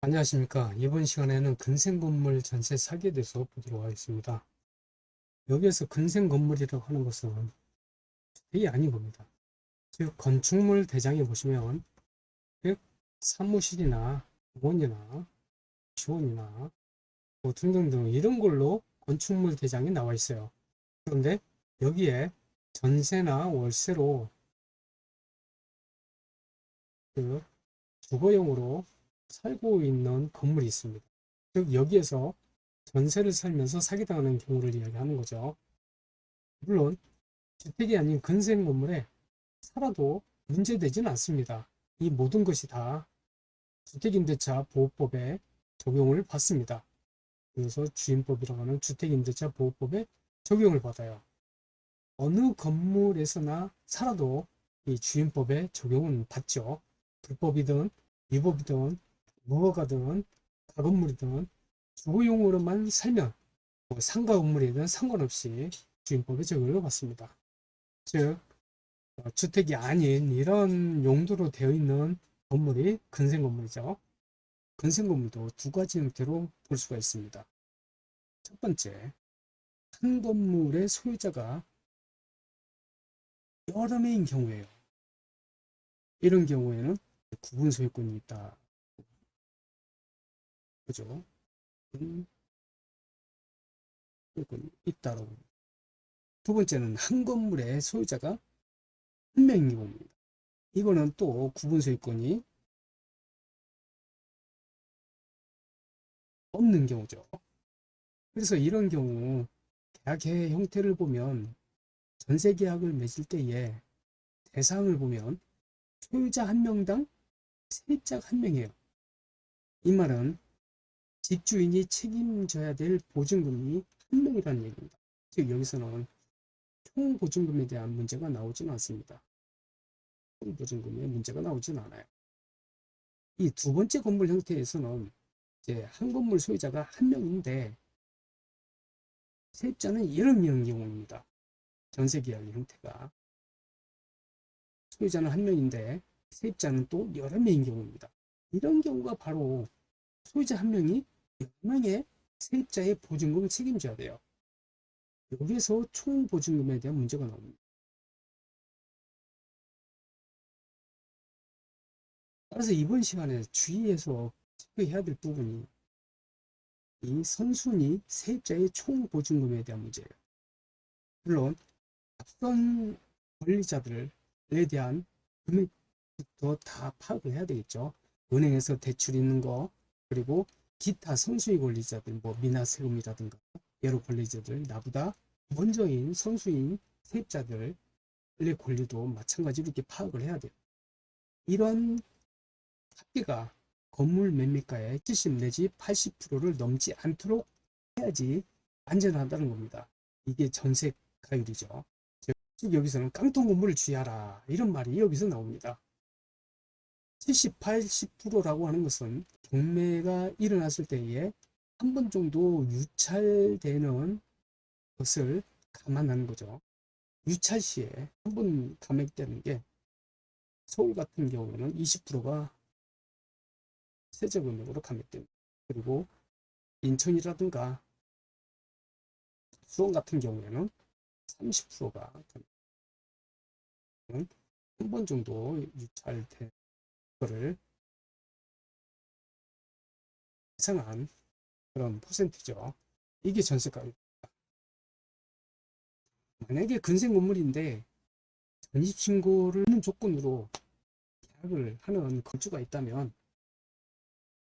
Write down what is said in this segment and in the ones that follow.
안녕하십니까. 이번 시간에는 근생건물 전세 사기에 대해서 보도록 하겠습니다. 여기에서 근생건물이라고 하는 것은 주택이 아닌 겁니다. 즉 건축물 대장에 보시면 즉 사무실이나 공원이나 지원이나 뭐 등등등 이런 걸로 건축물 대장에 나와 있어요. 그런데 여기에 전세나 월세로 그 주거용으로 살고 있는 건물이 있습니다. 즉 여기에서 전세를 살면서 사기당하는 경우를 이야기하는 거죠. 물론 주택이 아닌 근생 건물에 살아도 문제되지는 않습니다. 이 모든 것이 다 주택임대차 보호법에 적용을 받습니다. 그래서 주임법이라고 하는 주택임대차 보호법에 적용을 받아요. 어느 건물에서나 살아도 이 주임법에 적용은 받죠. 불법이든 위법이든 무허가든 가건물이든 주거용으로만 살면 뭐 상가 건물이든 상관없이 주임법에 적용을 받습니다. 즉 주택이 아닌 이런 용도로 되어 있는 건물이 근생 건물이죠. 근생 건물도 두 가지 형태로 볼 수가 있습니다. 첫 번째, 한 건물의 소유자가 여러 명인 경우에요. 이런 경우에는 구분 소유권이 있다. 그죠? 구분 소유권이 있다라고. 두 번째는 한 건물의 소유자가 한 명인 경우입니다. 이거는 또 구분 소유권이 없는 경우죠. 그래서 이런 경우 계약의 형태를 보면 전세 계약을 맺을 때에 대상을 보면 소유자 한 명당 세입자가 한 명이에요. 이 말은 집주인이 책임져야 될 보증금이 한 명이라는 얘기입니다. 즉 여기서는 총 보증금에 대한 문제가 나오지는 않습니다. 총 보증금에 문제가 나오지는 않아요. 이 두 번째 건물 형태에서는 이제 한 건물 소유자가 한 명인데 세입자는 여러 명인 경우입니다. 전세 계약의 형태가 소유자는 한 명인데 세입자는 또 여러 명인 경우입니다. 이런 경우가 바로 소유자 한 명이 여러 명의 세입자의 보증금을 책임져야 돼요. 여기에서 총 보증금에 대한 문제가 나옵니다. 따라서 이번 시간에 주의해서 체크해야 될 부분이 이 선순위 세입자의 총 보증금에 대한 문제예요. 물론 앞선 권리자들에 대한 금액부터 다 파악을 해야 되겠죠. 은행에서 대출 있는 거, 그리고 기타 선수의 권리자들, 뭐 미납세금이라든가 여러 권리자들, 나보다 먼저인 선수인 세입자들의 권리도 마찬가지로 이렇게 파악을 해야 돼요. 이런 합계가 건물 매매가의 70 내지 80%를 넘지 않도록 해야지 안전하다는 겁니다. 이게 전세가율이죠. 즉 여기서는 깡통 건물을 주의하라 이런 말이 여기서 나옵니다. 70, 80%라고 하는 것은 경매가 일어났을 때에 한 번 정도 유찰되는 것을 감안하는 거죠. 유찰 시에 한 번 감액되는 게 서울 같은 경우에는 20%가 세제금액으로 감액됩니다. 그리고 인천이라든가 수원 같은 경우에는 30%가 한 번 정도 유찰된 거를 예상한 그런 퍼센트죠. 이게 전세가입니다. 만약에 근생 건물인데 전입신고를 하는 조건으로 계약을 하는 건주가 있다면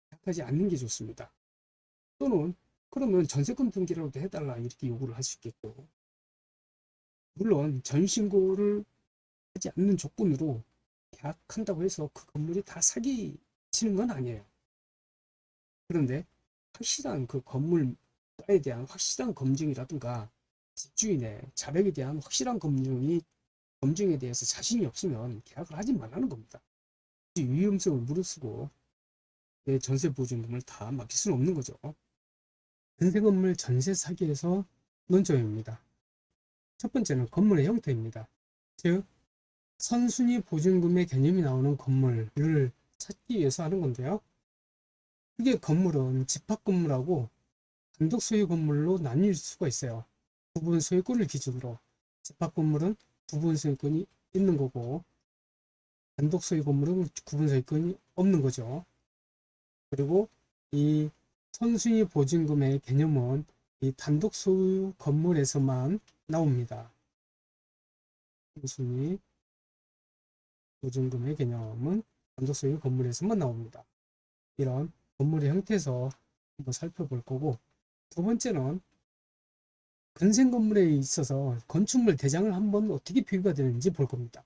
계약하지 않는 게 좋습니다. 또는 그러면 전세금 등기라도 해달라 이렇게 요구를 할 수 있겠고, 물론 전신고를 하지 않는 조건으로 계약한다고 해서 그 건물이 다 사기치는 건 아니에요. 그런데 확실한 그 건물에 대한 확실한 검증이라든가 집주인의 자백에 대한 확실한 검증에 대해서 자신이 없으면 계약을 하지 말라는 겁니다. 위험성을 무릅쓰고 내 전세 보증금을 다 맡길 수는 없는 거죠. 근생 건물 전세 사기에서 논점입니다. 첫 번째는 건물의 형태입니다. 즉 선순위 보증금의 개념이 나오는 건물을 찾기 위해서 하는 건데요. 이게 건물은 집합 건물하고 단독 소유 건물로 나뉠 수가 있어요. 부분 소유권을 기준으로 집합 건물은 부분 소유권이 있는 거고 단독 소유 건물은 구분 소유권이 없는 거죠. 그리고 이 선순위 보증금의 개념은 이 단독 소유 건물에서만 나옵니다. 선순위 보증금의 개념은 단독 소유 건물에서만 나옵니다. 이런 건물의 형태에서 한번 살펴볼 거고, 두 번째는 근생 건물에 있어서 건축물 대장을 한번 어떻게 비교가 되는지 볼 겁니다.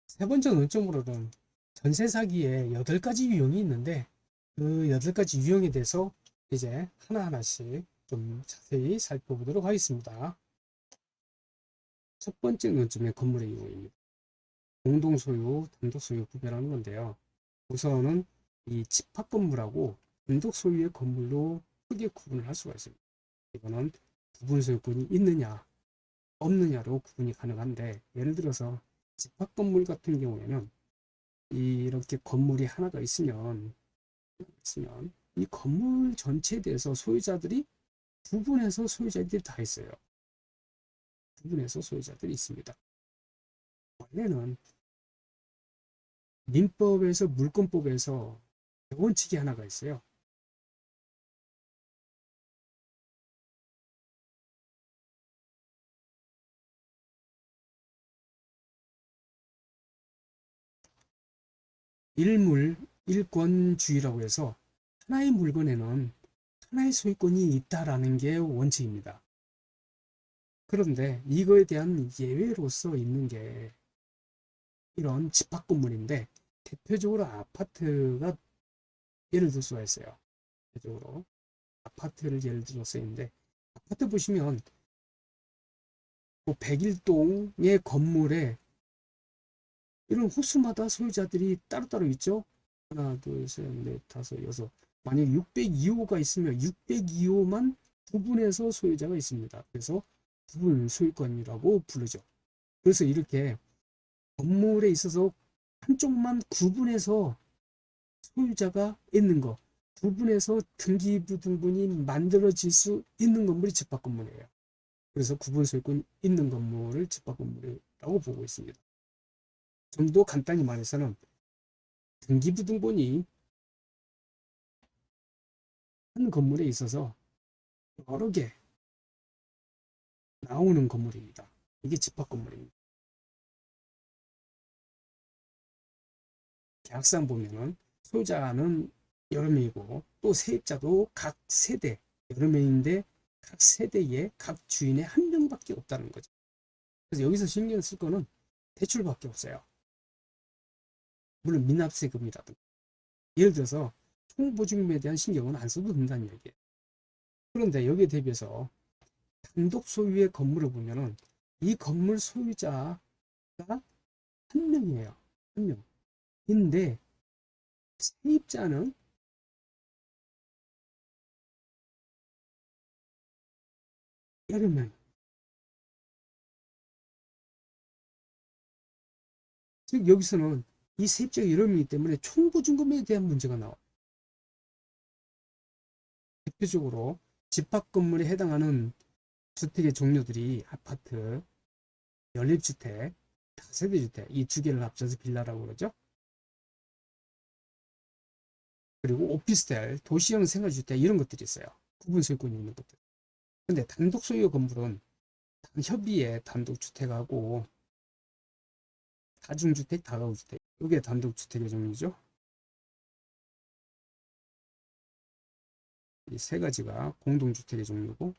세 번째 논점으로는 전세 사기에 8가지 유형이 있는데 그 8가지 유형에 대해서 이제 하나하나씩 좀 자세히 살펴보도록 하겠습니다. 첫 번째 논점의 건물의 유형입니다. 공동소유, 단독소유 구별하는 건데요. 우선은 이 집합 건물하고 단독 소유의 건물로 크게 구분을 할 수가 있습니다. 이거는 부분 소유권이 있느냐 없느냐로 구분이 가능한데, 예를 들어서 집합 건물 같은 경우에는 이렇게 건물이 하나가 있으면 이 건물 전체에 대해서 소유자들이 부분해서 소유자들이 다 있어요. 부분해서 소유자들이 있습니다. 원래는 민법에서 물권법에서 원칙이 하나가 있어요. 일물 일권주의라고 해서 하나의 물건에는 하나의 소유권이 있다라는 게 원칙입니다. 그런데 이거에 대한 예외로서 있는 게 이런 집합 건물인데, 대표적으로 아파트가 예를 들 수가 있어요. 대표적으로 아파트를 예를 들어서 있는데, 아파트 보시면 뭐 101동의 건물에 이런 호수마다 소유자들이 따로따로 있죠. 하나, 둘, 셋, 넷, 다섯, 여섯. 만약 602호가 있으면 602호만 구분해서 소유자가 있습니다. 그래서 구분 소유권이라고 부르죠. 그래서 이렇게 건물에 있어서 한쪽만 구분해서 소유자가 있는 거, 구분해서 등기부등본이 만들어질 수 있는 건물이 집합 건물이에요. 그래서 구분 소유권 있는 건물을 집합 건물이라고 보고 있습니다. 좀 더 간단히 말해서는 등기부등본이 한 건물에 있어서 여러 개 나오는 건물입니다. 이게 집합 건물입니다. 계약상 보면은 소유자는 여러 명이고 또 세입자도 각 세대 여러 명인데 각 세대에 각 주인의 한 명밖에 없다는 거죠. 그래서 여기서 신경 쓸 거는 대출밖에 없어요. 물론 미납세금이라든가 예를 들어서 총보증금에 대한 신경은 안 써도 된다는 얘기예요. 그런데 여기에 대비해서 단독 소유의 건물을 보면은 이 건물 소유자가 한 명이에요. 한 명. 인데 세입자는 여러 명. 즉 여기서는 이 세입자가 여러 명이기 때문에 총보증금에 대한 문제가 나와요. 대표적으로 집합 건물에 해당하는 주택의 종류들이 아파트, 연립주택, 다세대주택 이 두 개를 합쳐서 빌라라고 그러죠. 그리고 오피스텔, 도시형 생활주택 이런 것들이 있어요. 구분 소유권이 있는 것들. 근데 단독 소유 건물은 협의의 단독주택하고 다중주택, 다가구주택 이게 단독주택의 종류죠. 이 세 가지가 공동주택의 종류고,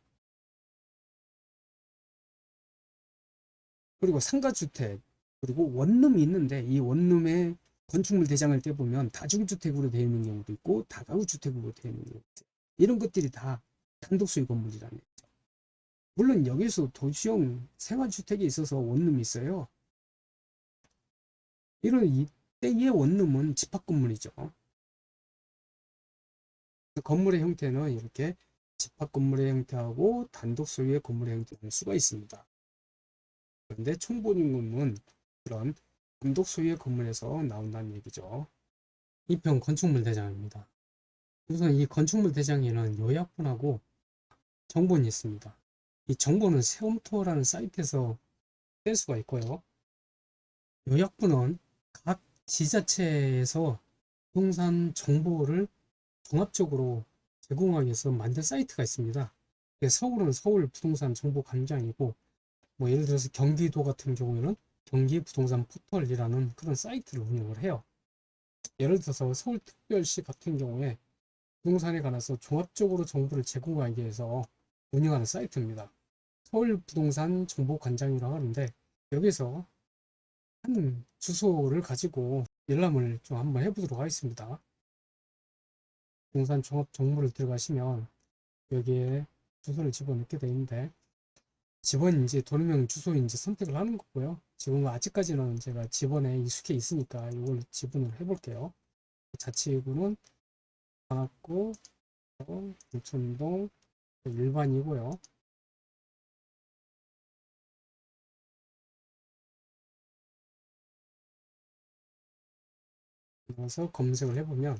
그리고 상가주택, 그리고 원룸이 있는데 이 원룸에 건축물 대장을 떼보면 다중주택으로 되어 있는 경우도 있고 다가구주택으로 되어 있는 경우도 있어요. 이런 것들이 다 단독소유 건물이라는 얘기죠. 물론 여기서 도시형 생활주택에 있어서 원룸이 있어요. 이런 이때의 원룸은 집합 건물이죠. 건물의 형태는 이렇게 집합 건물의 형태하고 단독 소유의 건물의 형태를 볼 수가 있습니다. 그런데 총보증금은 그런 단독 소유의 건물에서 나온다는 얘기죠. 2편 건축물 대장입니다. 우선 이 건축물 대장에는 요약본하고 정본이 있습니다. 이 정본은 세움토어라는 사이트에서 뗄 수가 있고요. 요약본은 각 지자체에서 부동산 정보를 종합적으로 제공하기 위해서 만든 사이트가 있습니다. 서울은 서울 부동산 정보 광장이고, 뭐 예를 들어서 경기도 같은 경우에는 경기 부동산 포털이라는 그런 사이트를 운영을 해요. 예를 들어서 서울특별시 같은 경우에 부동산에 관해서 종합적으로 정보를 제공하기 위해서 운영하는 사이트입니다. 서울 부동산 정보관장이라고 하는데, 여기서 한 주소를 가지고 열람을 좀 한번 해보도록 하겠습니다. 부동산 종합 정보를 들어가시면 여기에 주소를 집어넣게 되어 있는데, 집원인지 도로명 주소인지 선택을 하는 거고요. 지금 아직까지는 제가 집원에 익숙해 있으니까 이걸 지분을 해볼게요. 자치구는 강학구, 인천동 일반이고요. 그래서 검색을 해보면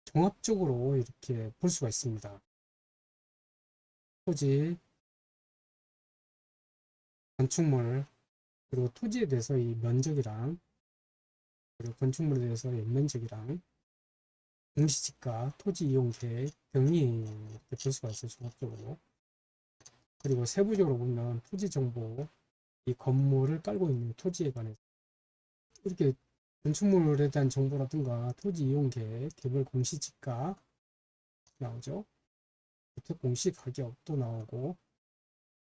종합적으로 이렇게 볼 수가 있습니다. 토지, 건축물, 그리고 토지에 대해서 이 면적이랑, 그리고 건축물에 대해서 연면적이랑, 공시지가, 토지 이용 계획 등이 이렇게 볼 수가 있어요. 종합적으로. 그리고 세부적으로 보면 토지 정보, 이 건물을 깔고 있는 토지에 관해서 이렇게 건축물에 대한 정보라든가 토지 이용 계획, 개별 공시지가 나오죠. 주택 공시 가격도 나오고,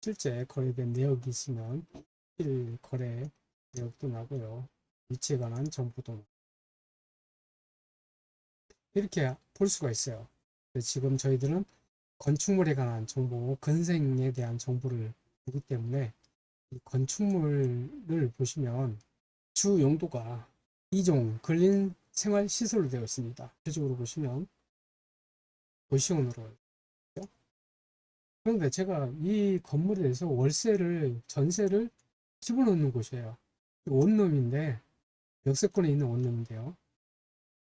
실제 거래된 내역이 있으면 실 거래 내역도 나고요. 위치에 관한 정보도 이렇게 볼 수가 있어요. 지금 저희들은 건축물에 관한 정보, 건생에 대한 정보를 보기 때문에 이 건축물을 보시면 주 용도가 2종 근린 생활 시설로 되어 있습니다. 구체적으로 보시면 도시원으로. 그런데 제가 이 건물에 대해서 월세를, 전세를 집어넣는 곳이에요. 원룸인데, 역세권에 있는 원룸인데요.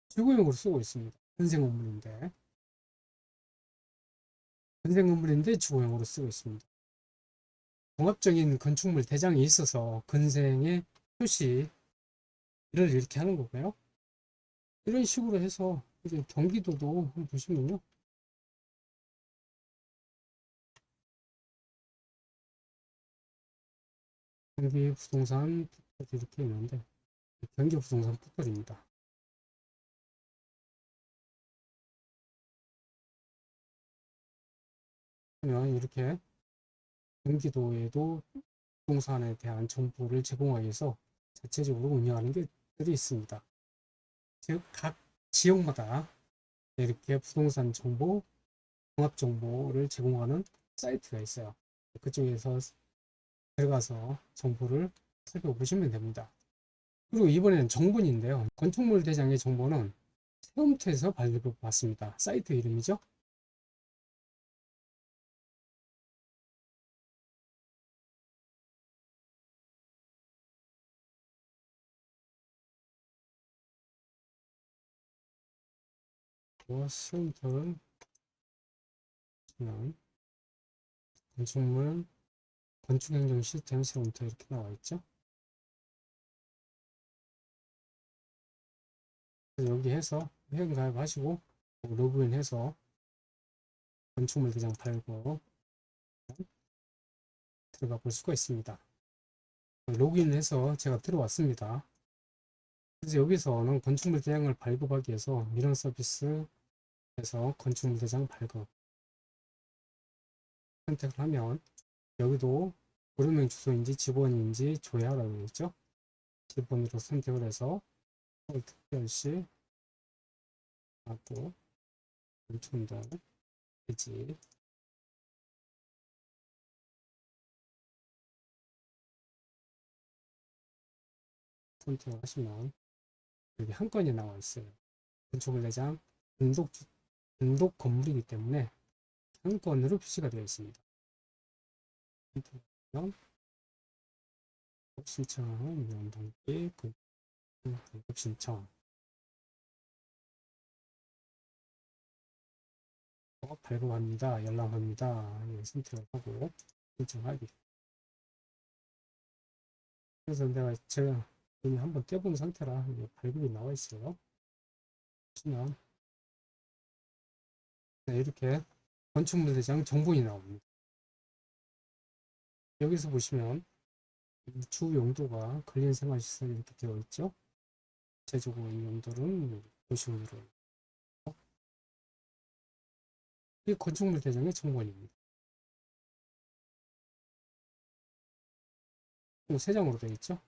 주거용으로 쓰고 있습니다. 현생 건물인데, 현생 건물인데 주거용으로 쓰고 있습니다. 종합적인 건축물 대장이 있어서 건생의 표시를 이렇게 하는 거고요. 이런 식으로 해서 이제 경기도도 한번 보시면요. 경기 부동산 포털 이렇게 있는데, 경기 부동산 포털입니다. 그러면 이렇게 경기도에도 부동산에 대한 정보를 제공하기 위해서 자체적으로 운영하는 것들이 있습니다. 즉, 각 지역마다 이렇게 부동산 정보, 종합 정보를 제공하는 사이트가 있어요. 그쪽에서 들어가서 정보를 살펴보시면 됩니다. 그리고 이번에는 정본인데요. 건축물 대장의 정보는 세움트에서 발급받습니다. 사이트 이름이죠. 세움트 건축물 건축행정 시스템 세움트 이렇게 나와 있죠. 여기 해서 회원 가입하시고 로그인해서 건축물 대장 팔고 들어가 볼 수가 있습니다. 로그인해서 제가 들어왔습니다. 그래서 여기서는 건축물 대장을 발급하기 위해서 민원 서비스에서 건축물 대장 발급 선택을 하면 여기도 도로명 주소인지 지번인지 조회하라고 있죠. 지번으로 선택을 해서 서울특별시 하고 인천동 대지 선택을 하시면 여기 한 건이 나와 있어요. 건축물 대장 등록 건물이기 때문에 한 건으로 표시가 되어 있습니다. 신청, 명동기, 등급 신청. 발급합니다. 열람합니다. 예, 선택을 하고 신청하기. 그래서 제가 이미 한번 떼본 상태라 발급이 나와 있어요. 보시면 이렇게 건축물 대장 정보이 나옵니다. 여기서 보시면 주 용도가 근린생활시설 이렇게 되어 있죠. 구체적으로 이 용도는 도시원으로 이 건축물 대장의 정보입니다. 세 장으로 되어 있죠.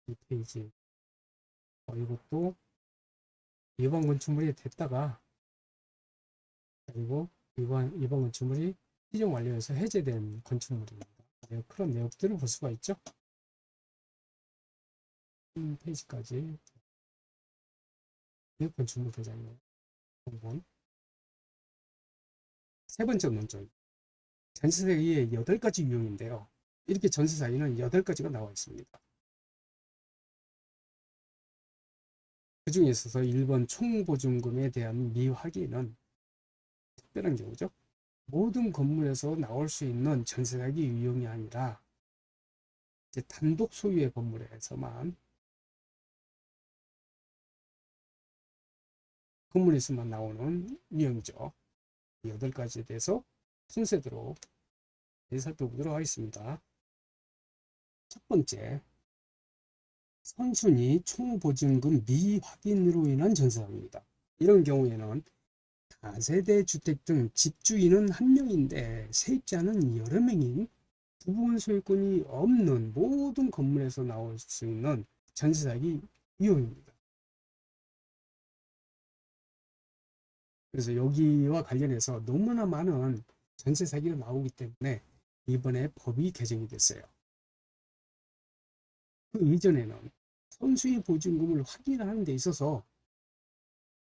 이 페이지 이것도 일반 건축물이 됐다가 그리고 일반 건축물이 시정 완료해서 해제된 건축물입니다. 그런 내역들을 볼 수가 있죠. 페이지까지 건축물 대장이에요. 세 번째 논점 전세사기의 8가지 유형인데요. 이렇게 전세사기는 8가지가 나와 있습니다. 그 중에 있어서 1번 총보증금에 대한 미확인은 특별한 경우죠. 모든 건물에서 나올 수 있는 전세사기 유형이 아니라 이제 단독 소유의 건물에서만 건물에서만 나오는 유형이죠. 8가지에 대해서 순서대로 살펴보도록 하겠습니다. 첫 번째, 선순위 총보증금 미확인으로 인한 전세사기입니다. 이런 경우에는 다세대 주택 등 집주인은 한 명인데 세입자는 여러 명인 부분 소유권이 없는 모든 건물에서 나올 수 있는 전세사기 유형입니다. 그래서 여기와 관련해서 너무나 많은 전세 사기가 나오기 때문에 이번에 법이 개정이 됐어요. 그 이전에는 선수의 보증금을 확인하는 데 있어서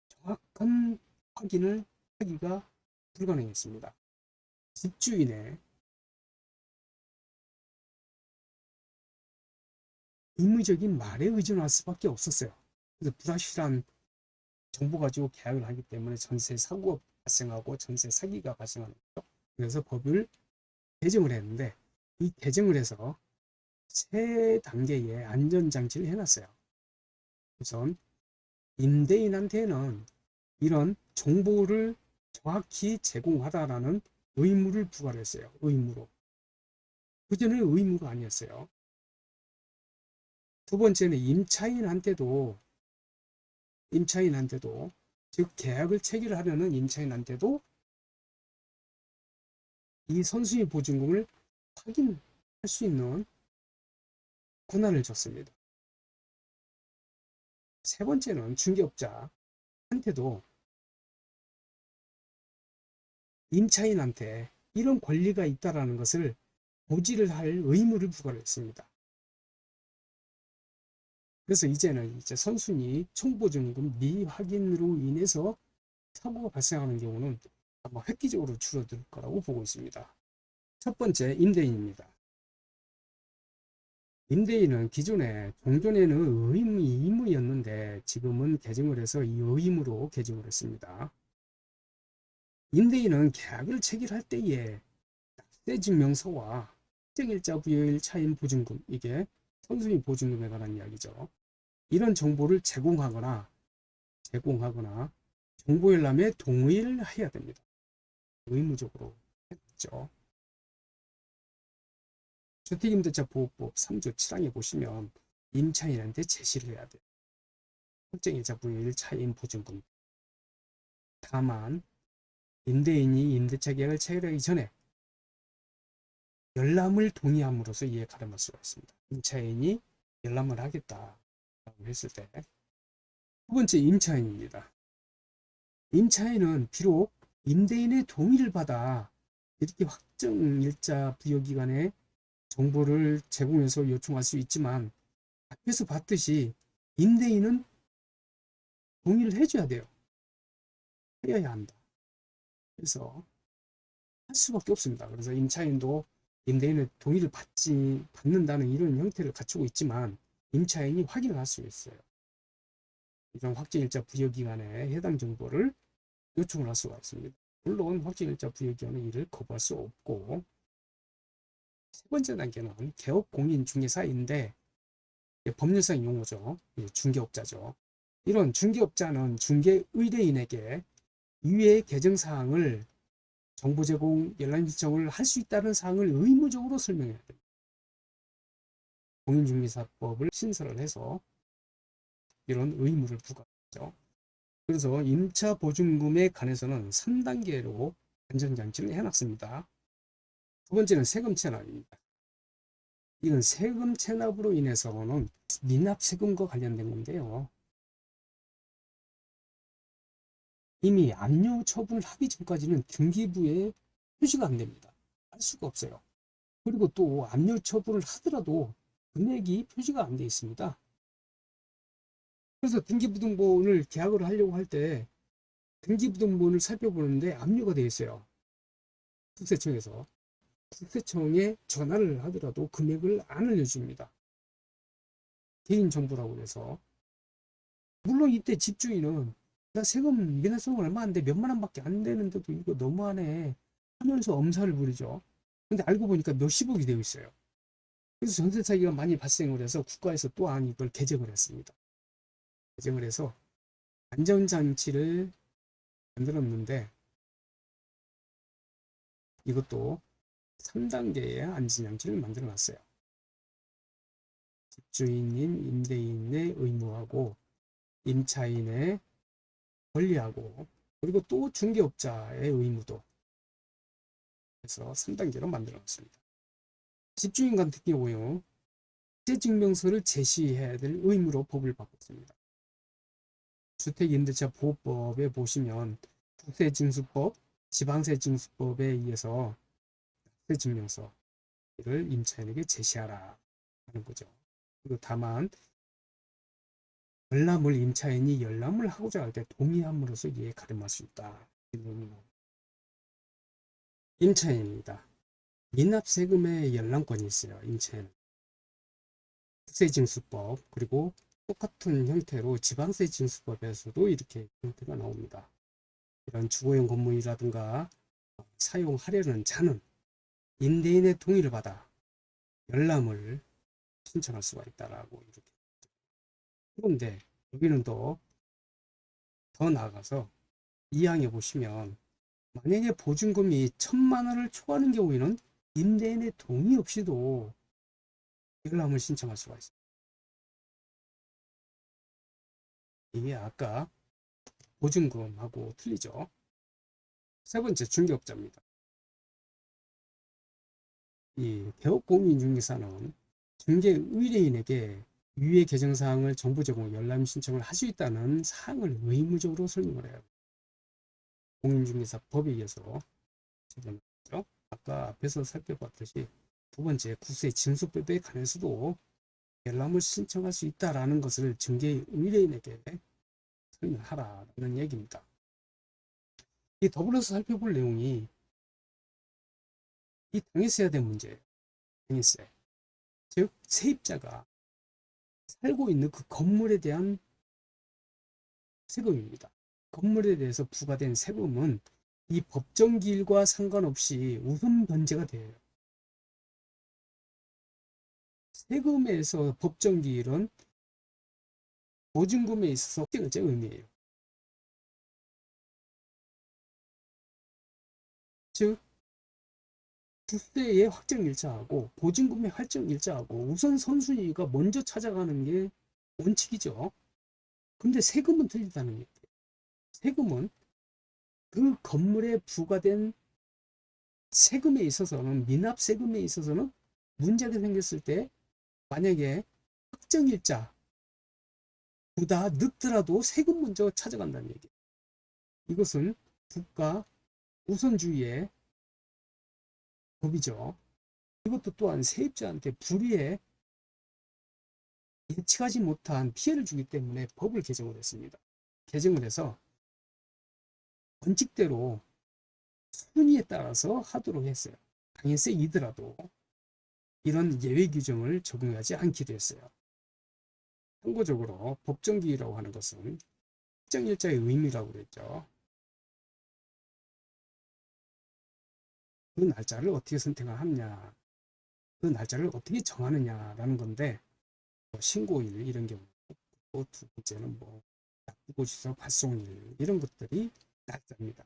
정확한 확인을 하기가 불가능했습니다. 집주인의 의무적인 말에 의존할 수밖에 없었어요. 그래서 불확실한 정보 가지고 계약을 하기 때문에 전세 사고가 발생하고 전세 사기가 발생하는 거죠. 그래서 법을 개정을 했는데 이 개정을 해서 세 단계의 안전장치를 해놨어요. 우선 임대인한테는 이런 정보를 정확히 제공하다라는 의무를 부과를 했어요. 의무로. 그전에는 의무가 아니었어요. 두 번째는 임차인한테도 즉 계약을 체결하려는 임차인한테도 이 선수의 보증금을 확인할 수 있는 권한을 줬습니다. 세 번째는 중개업자한테도 임차인한테 이런 권리가 있다는 것을 고지를 할 의무를 부과를 했습니다. 그래서 이제는 선순위 총보증금 미확인으로 인해서 사고가 발생하는 경우는 아마 획기적으로 줄어들 거라고 보고 있습니다. 첫 번째, 임대인입니다. 임대인은 기존에 종전에는 의무였는데 지금은 개정을 해서 이 의무로 개정을 했습니다. 임대인은 계약을 체결할 때에 납세증명서와 특정일자 부여일 차임 보증금, 이게 선순위 보증금에 관한 이야기죠. 이런 정보를 제공하거나 정보 열람에 동의를 해야 됩니다. 의무적으로 했죠. 주택임대차 보호법 3조 7항에 보시면 임차인한테 제시를 해야 돼요. 특정일자 부여일 차임 보증금. 다만 임대인이 임대차 계약을 체결하기 전에 열람을 동의함으로써 이에 가름할 수가 있습니다. 임차인이 열람을 하겠다라고 했을 때. 두 번째, 임차인입니다. 임차인은 비록 임대인의 동의를 받아 이렇게 확정일자 부여기간에 정보를 제공해서 요청할 수 있지만 앞에서 봤듯이 임대인은 동의를 해줘야 돼요. 해야 한다. 그래서 할 수밖에 없습니다. 그래서 임차인도 임대인의 동의를 받는다는 이런 형태를 갖추고 있지만 임차인이 확인을 할 수 있어요. 이런 확정일자 부여기간에 해당 정보를 요청을 할 수가 있습니다. 물론 확정일자 부여의 경우는 이를 거부할 수 없고, 세 번째 단계는 개업 공인중개사인데 법률상 용어죠. 중개업자죠. 이런 중개업자는 중개의뢰인에게 이외의 개정사항을 정보 제공, 열람 신청을 할 수 있다는 사항을 의무적으로 설명해야 됩니다. 공인중개사법을 신설을 해서 이런 의무를 부과하죠. 그래서 임차 보증금에 관해서는 3단계로 안전장치를 해놨습니다. 두 번째는 세금 체납입니다. 이건 세금 체납으로 인해서는 미납 세금과 관련된 건데요. 이미 압류 처분하기 전까지는 등기부에 표시가 안 됩니다. 알 수가 없어요. 그리고 또 압류 처분을 하더라도 금액이 표시가 안 돼 있습니다. 그래서 등기부등본을 계약을 하려고 할 때 등기부등본을 살펴보는데 압류가 되어 있어요. 국세청에서. 국세청에 전화를 하더라도 금액을 안 알려줍니다. 개인정보라고 해서. 물론 이때 집주인은 나 세금 미납세금 얼마 안 돼, 몇만 원밖에 안 되는데도 이거 너무하네 하면서 엄살을 부리죠. 근데 알고 보니까 몇십억이 되어 있어요. 그래서 전세 사기가 많이 발생을 해서 국가에서 또한 이걸 개정을 했습니다. 개정을 해서 안전장치를 만들었는데 이것도 3단계의 안전장치를 만들어 놨어요. 집주인인 임대인의 의무하고 임차인의 권리하고 그리고 또 중개업자의 의무도 해서 3단계로 만들어 놨습니다. 집주인 같은 경우요, 국세증명서를 제시해야 될 의무로 법을 바꿨습니다. 주택임대차보호법에 보시면 국세징수법, 지방세징수법에 의해서 국세증명서를 임차인에게 제시하라 하는 거죠. 그리고 다만 열람을 임차인이 열람을 하고자 할 때 동의함으로써 이에 가름할 수 있다. 임차인입니다. 미납세금의 열람권이 있어요. 임차인은. 국세징수법 그리고 똑같은 형태로 지방세징수법에서도 이렇게 형태가 나옵니다. 이런 주거용 건물이라든가 사용하려는 자는 임대인의 동의를 받아 열람을 신청할 수가 있다라고 이렇게. 그런데 여기는 더 나아가서 2항에 보시면 만약에 보증금이 1,000만 원을 초과하는 경우에는 임대인의 동의 없이도 열람을 신청할 수가 있습니다. 이게 아까 보증금하고 틀리죠. 세 번째 중개업자입니다. 이 개업공인중개사는 중개의뢰인에게 위의 개정사항을 정보 제공 열람 신청을 할 수 있다는 사항을 의무적으로 설명을 해요. 공인중개사법에 의해서 적용하죠. 아까 앞에서 살펴봤듯이 두 번째 국세징수법에 관해서도 열람을 신청할 수 있다라는 것을 중개의뢰인에게 설명하라는 얘기입니다. 이 더불어서 살펴볼 내용이 이 당했어야 될 문제예요. 당했어요. 즉 세입자가 살고 있는 그 건물에 대한 세금입니다. 건물에 대해서 부과된 세금은 이 법정기일과 상관없이 우선 변제가 돼요. 세금에서 법정기일은 보증금에 있어서 확정일자 의미예요. 즉 주세의 확정일자하고 보증금의 확정일자하고 우선 선순위가 먼저 찾아가는 게 원칙이죠. 근데 세금은 틀리다는 얘기예요. 세금은 그 건물에 부과된 세금에 있어서는 미납 세금에 있어서는 문제가 생겼을 때 만약에 확정일자 보다 늦더라도 세금 먼저 찾아간다는 얘기예요. 이것은 국가 우선주의의 법이죠. 이것도 또한 세입자한테 불이해 예측하지 못한 피해를 주기 때문에 법을 개정을 했습니다. 개정을 해서 원칙대로 순위에 따라서 하도록 했어요. 당연세이더라도 이런 예외 규정을 적용하지 않기도 했어요. 참고적으로 법정기일이라고 하는 것은 확정일자의 의미라고 그랬죠. 그 날짜를 어떻게 선택을 하느냐, 그 날짜를 어떻게 정하느냐라는 건데, 뭐 신고일 이런 경우, 또 두 번째는 뭐 납부고지서 발송일 이런 것들이 날짜입니다.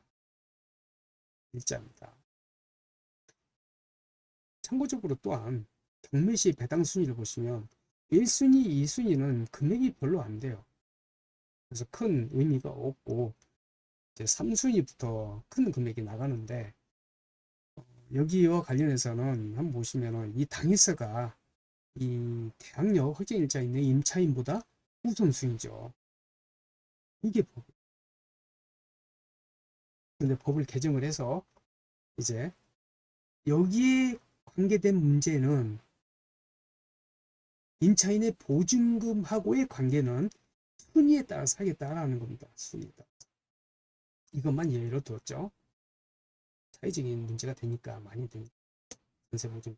일자입니다. 참고적으로 또한 경매시 배당 순위를 보시면 1순위, 2순위는 금액이 별로 안 돼요. 그래서 큰 의미가 없고 이제 3순위부터 큰 금액이 나가는데 여기와 관련해서는 한번 보시면은 이 당일세가 이 대항력 확정일자 있는 임차인보다 우선순위죠. 이게 법. 근데 법을 개정을 해서 이제 여기에 관계된 문제는 임차인의 보증금하고의 관계는 순위에 따라서 하겠다라는 겁니다. 순위에 따라. 이것만 예로 들었죠. 사회적인 문제가 되니까 많이 되니까 전세보증.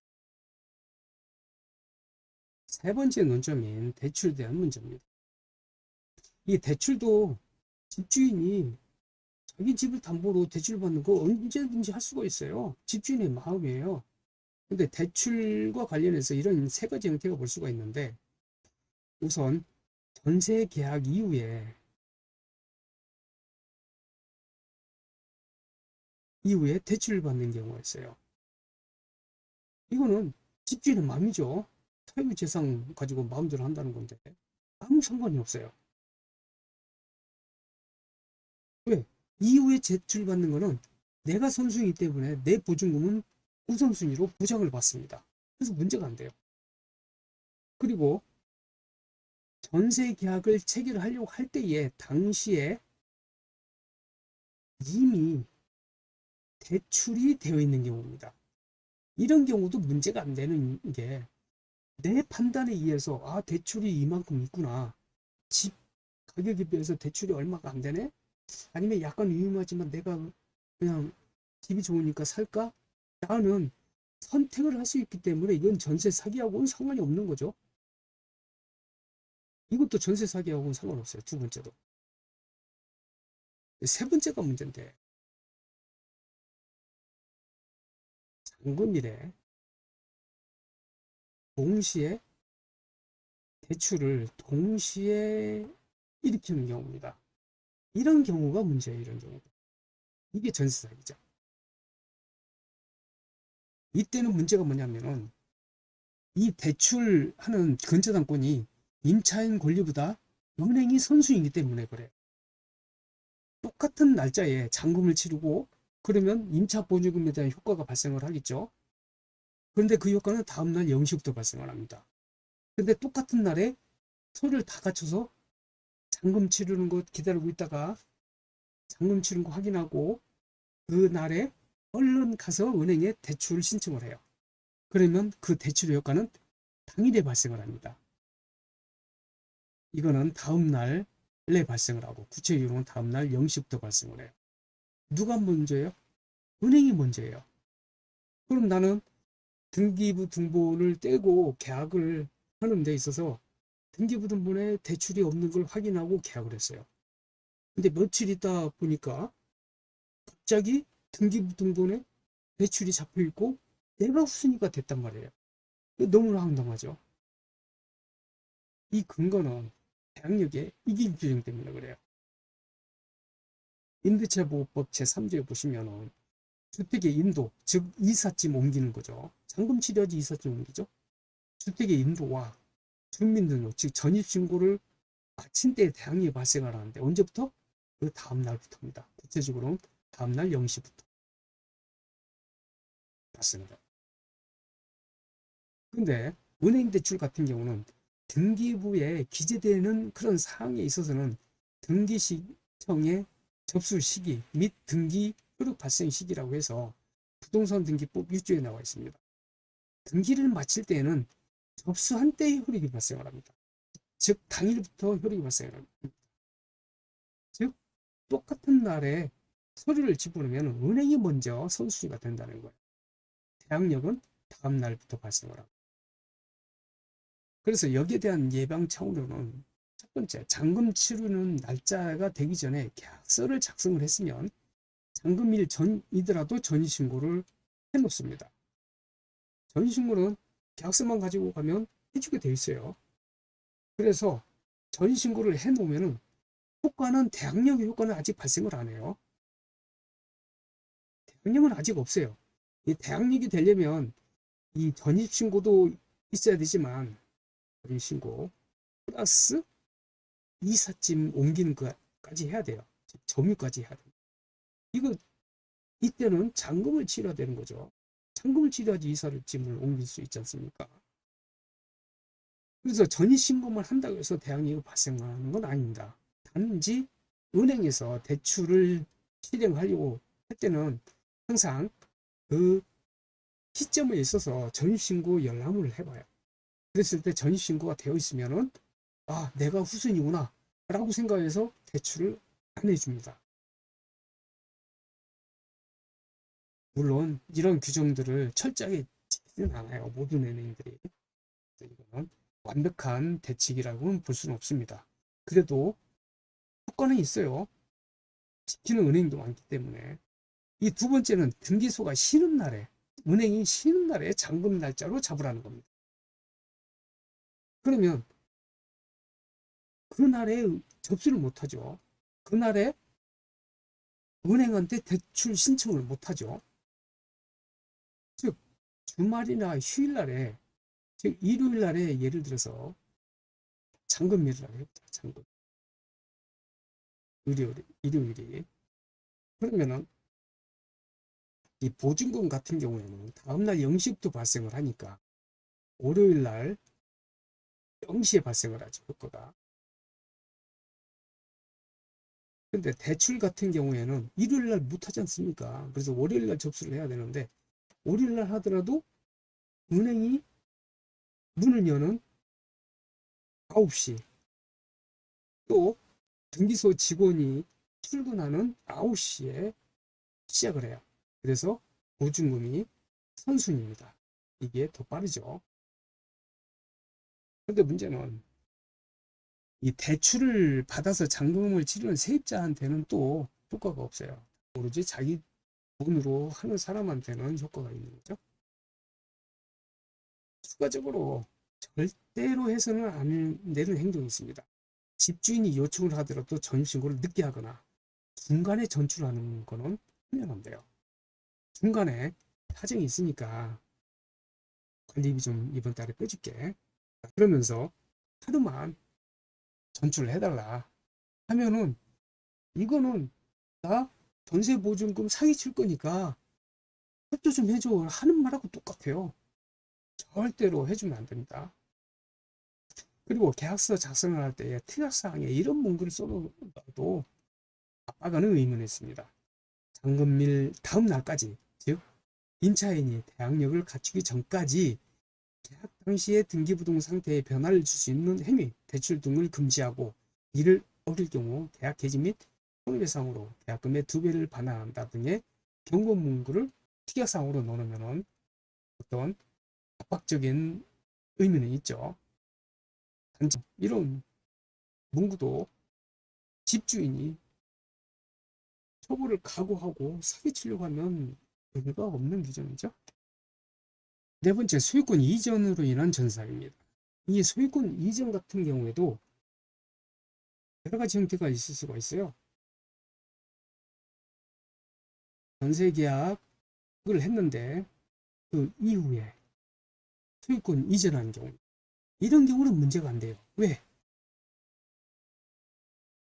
세 번째 논점인 대출에 대한 문제입니다. 이 대출도 집주인이 자기 집을 담보로 대출 받는 거 언제든지 할 수가 있어요. 집주인의 마음이에요. 근데 대출과 관련해서 이런 세 가지 형태가 볼 수가 있는데 우선 전세 계약 이후에 대출을 받는 경우가 있어요. 이거는 집주인의 마음이죠. 사유재산 가지고 마음대로 한다는 건데 아무 상관이 없어요. 왜? 이후에 대출받는 거는 내가 선수이기 때문에 내 보증금은 우선순위로 보장을 받습니다. 그래서 문제가 안 돼요. 그리고 전세 계약을 체결하려고 할 때에 당시에 이미 대출이 되어 있는 경우입니다. 이런 경우도 문제가 안 되는 게 내 판단에 의해서 아 대출이 이만큼 있구나. 집 가격에 비해서 대출이 얼마가 안 되네? 아니면 약간 위험하지만 내가 그냥 집이 좋으니까 살까? 나는 선택을 할 수 있기 때문에 이건 전세 사기하고는 상관이 없는 거죠. 이것도 전세 사기하고는 상관없어요. 두 번째도. 세 번째가 문제인데 잔금일에 동시에 대출을 동시에 일으키는 경우입니다. 이런 경우가 문제예요. 이런 경우가. 이게 전세 사기죠. 이때는 문제가 뭐냐면은 이 대출하는 근저당권이 임차인 권리보다 은행이 선수이기 때문에 그래. 똑같은 날짜에 잔금을 치르고 그러면 임차 보증금에 대한 효과가 발생을 하겠죠. 그런데 그 효과는 다음날 0시부터 발생을 합니다. 근데 똑같은 날에 서류를 다 갖춰서 잔금 치르는 거 기다리고 있다가 잔금 치른 거 확인하고 그 날에 얼른 가서 은행에 대출 신청을 해요. 그러면 그 대출의 효과는 당일에 발생을 합니다. 이거는 다음 날에 발생을 하고 구체적으로는 다음 날 0시부터 발생을 해요. 누가 먼저예요? 은행이 먼저예요. 그럼 나는 등기부 등본을 떼고 계약을 하는 데 있어서 등기부 등본에 대출이 없는 걸 확인하고 계약을 했어요. 근데 며칠 있다 보니까 갑자기 등기부 등본에 대출이 잡혀 있고 내가 후순위가 됐단 말이에요. 너무나 황당하죠. 이 근거는 대항력의 이길 규정 때문에 그래요. 임대차보호법 제3조에 보시면은 주택의 인도, 즉 이삿짐 옮기는 거죠. 잔금 치료하지 이삿짐 옮기죠. 주택의 인도와 주민등록, 즉 전입신고를 마친 때에 대항력이 발생을 하는데 언제부터? 그 다음 날부터입니다. 구체적으로는 다음 날 0시부터 맞습니다. 근데 은행 대출 같은 경우는 등기부에 기재되는 그런 사항에 있어서는 등기 시청의 접수 시기 및 등기 효력 발생 시기라고 해서 부동산 등기법 1조에 나와 있습니다. 등기를 마칠 때에는 접수한 때에 효력이 발생을 합니다. 즉 당일부터 효력이 발생을 합니다. 즉 똑같은 날에 서류를 집어넣으면 은행이 먼저 선수가 된다는 거예요. 대항력은 다음 날부터 발생을 합니다. 그래서 여기에 대한 예방 차원으로는 첫 번째, 잔금 치르는 날짜가 되기 전에 계약서를 작성을 했으면 잔금일 전이더라도 전입신고를 해놓습니다. 전신신고는 계약서만 가지고 가면 해주게 돼 있어요. 그래서 전신신고를 해놓으면은 효과는 대항력의 효과는 아직 발생을 안 해요. 대항력은 아직 없어요. 이 대항력이 되려면 이 전입신고도 있어야 되지만 전입신고 플러스 이삿짐 옮기는 것까지 해야 돼요. 점유까지 해야 돼요. 이거 이때는 잔금을 치러야 되는 거죠. 잔금을 치러야지 이삿짐을 옮길 수 있지 않습니까? 그래서 전입신고만 한다고 해서 대항력이 발생하는 건 아닙니다. 단지 은행에서 대출을 실행하려고 할 때는 항상 그 시점에 있어서 전입신고 열람을 해봐요. 그랬을 때 전입신고가 되어 있으면은 아, 내가 후순이구나 라고 생각해서 대출을 안 해줍니다. 물론 이런 규정들을 철저하게 지키지는 않아요. 모든 은행들이. 이거는 완벽한 대책이라고는 볼 수는 없습니다. 그래도 효과는 있어요. 지키는 은행도 많기 때문에. 이 두 번째는 등기소가 쉬는 날에, 은행이 쉬는 날에 잔금 날짜로 잡으라는 겁니다. 그러면 그날에 접수를 못하죠. 그날에 은행한테 대출 신청을 못하죠. 즉 주말이나 휴일날에, 즉 일요일날에 예를 들어서 잔금일이라고 해보자. 잔금 일요일이 그러면은 이 보증금 같은 경우에는 다음날 0시부터 발생을 하니까 월요일날 0시에 발생을 하죠. 효과가. 근데 대출 같은 경우에는 일요일날 못하지 않습니까? 그래서 월요일날 접수를 해야 되는데 월요일날 하더라도 은행이 문을 여는 9시 또 등기소 직원이 출근하는 9시에 시작을 해요. 그래서 보증금이 선순위입니다. 이게 더 빠르죠. 근데 문제는 이 대출을 받아서 잔금을 치르는 세입자한테는 또 효과가 없어요. 오로지 자기 돈으로 하는 사람한테는 효과가 있는 거죠. 추가적으로 절대로 해서는 안 되는 행동이 있습니다. 집주인이 요청을 하더라도 전입신고를 늦게 하거나 중간에 전출하는 거는 하면 안 돼요. 중간에 사정이 있으니까 관리비 좀 이번 달에 빼줄게. 그러면서 하루만 전출을 해달라 하면은 이거는 나 전세보증금 사기칠 거니까 협조 좀 해줘 하는 말하고 똑같아요. 절대로 해주면 안 됩니다. 그리고 계약서 작성을 할 때 특약사항에 이런 문구를 써놓아도 압박하는 의무는 있습니다. 잔금일 다음 날까지, 즉 임차인이 대항력을 갖추기 전까지 계약 당시의 등기부등 상태에 변화를 줄 수 있는 행위, 대출 등을 금지하고 이를 어길 경우 계약 해지 및 손해배상으로 계약금의 2배를 반환한다 등의 경고 문구를 특약사항으로 넣으면 어떤 압박적인 의미는 있죠. 단지 이런 문구도 집주인이 처벌을 각오하고 사기치려고 하면 의미가 없는 규정이죠. 네 번째, 소유권 이전으로 인한 전사입니다. 이 소유권 이전 같은 경우에도 여러 가지 형태가 있을 수가 있어요. 전세 계약을 했는데 그 이후에 소유권 이전하는 경우, 이런 경우는 문제가 안 돼요. 왜?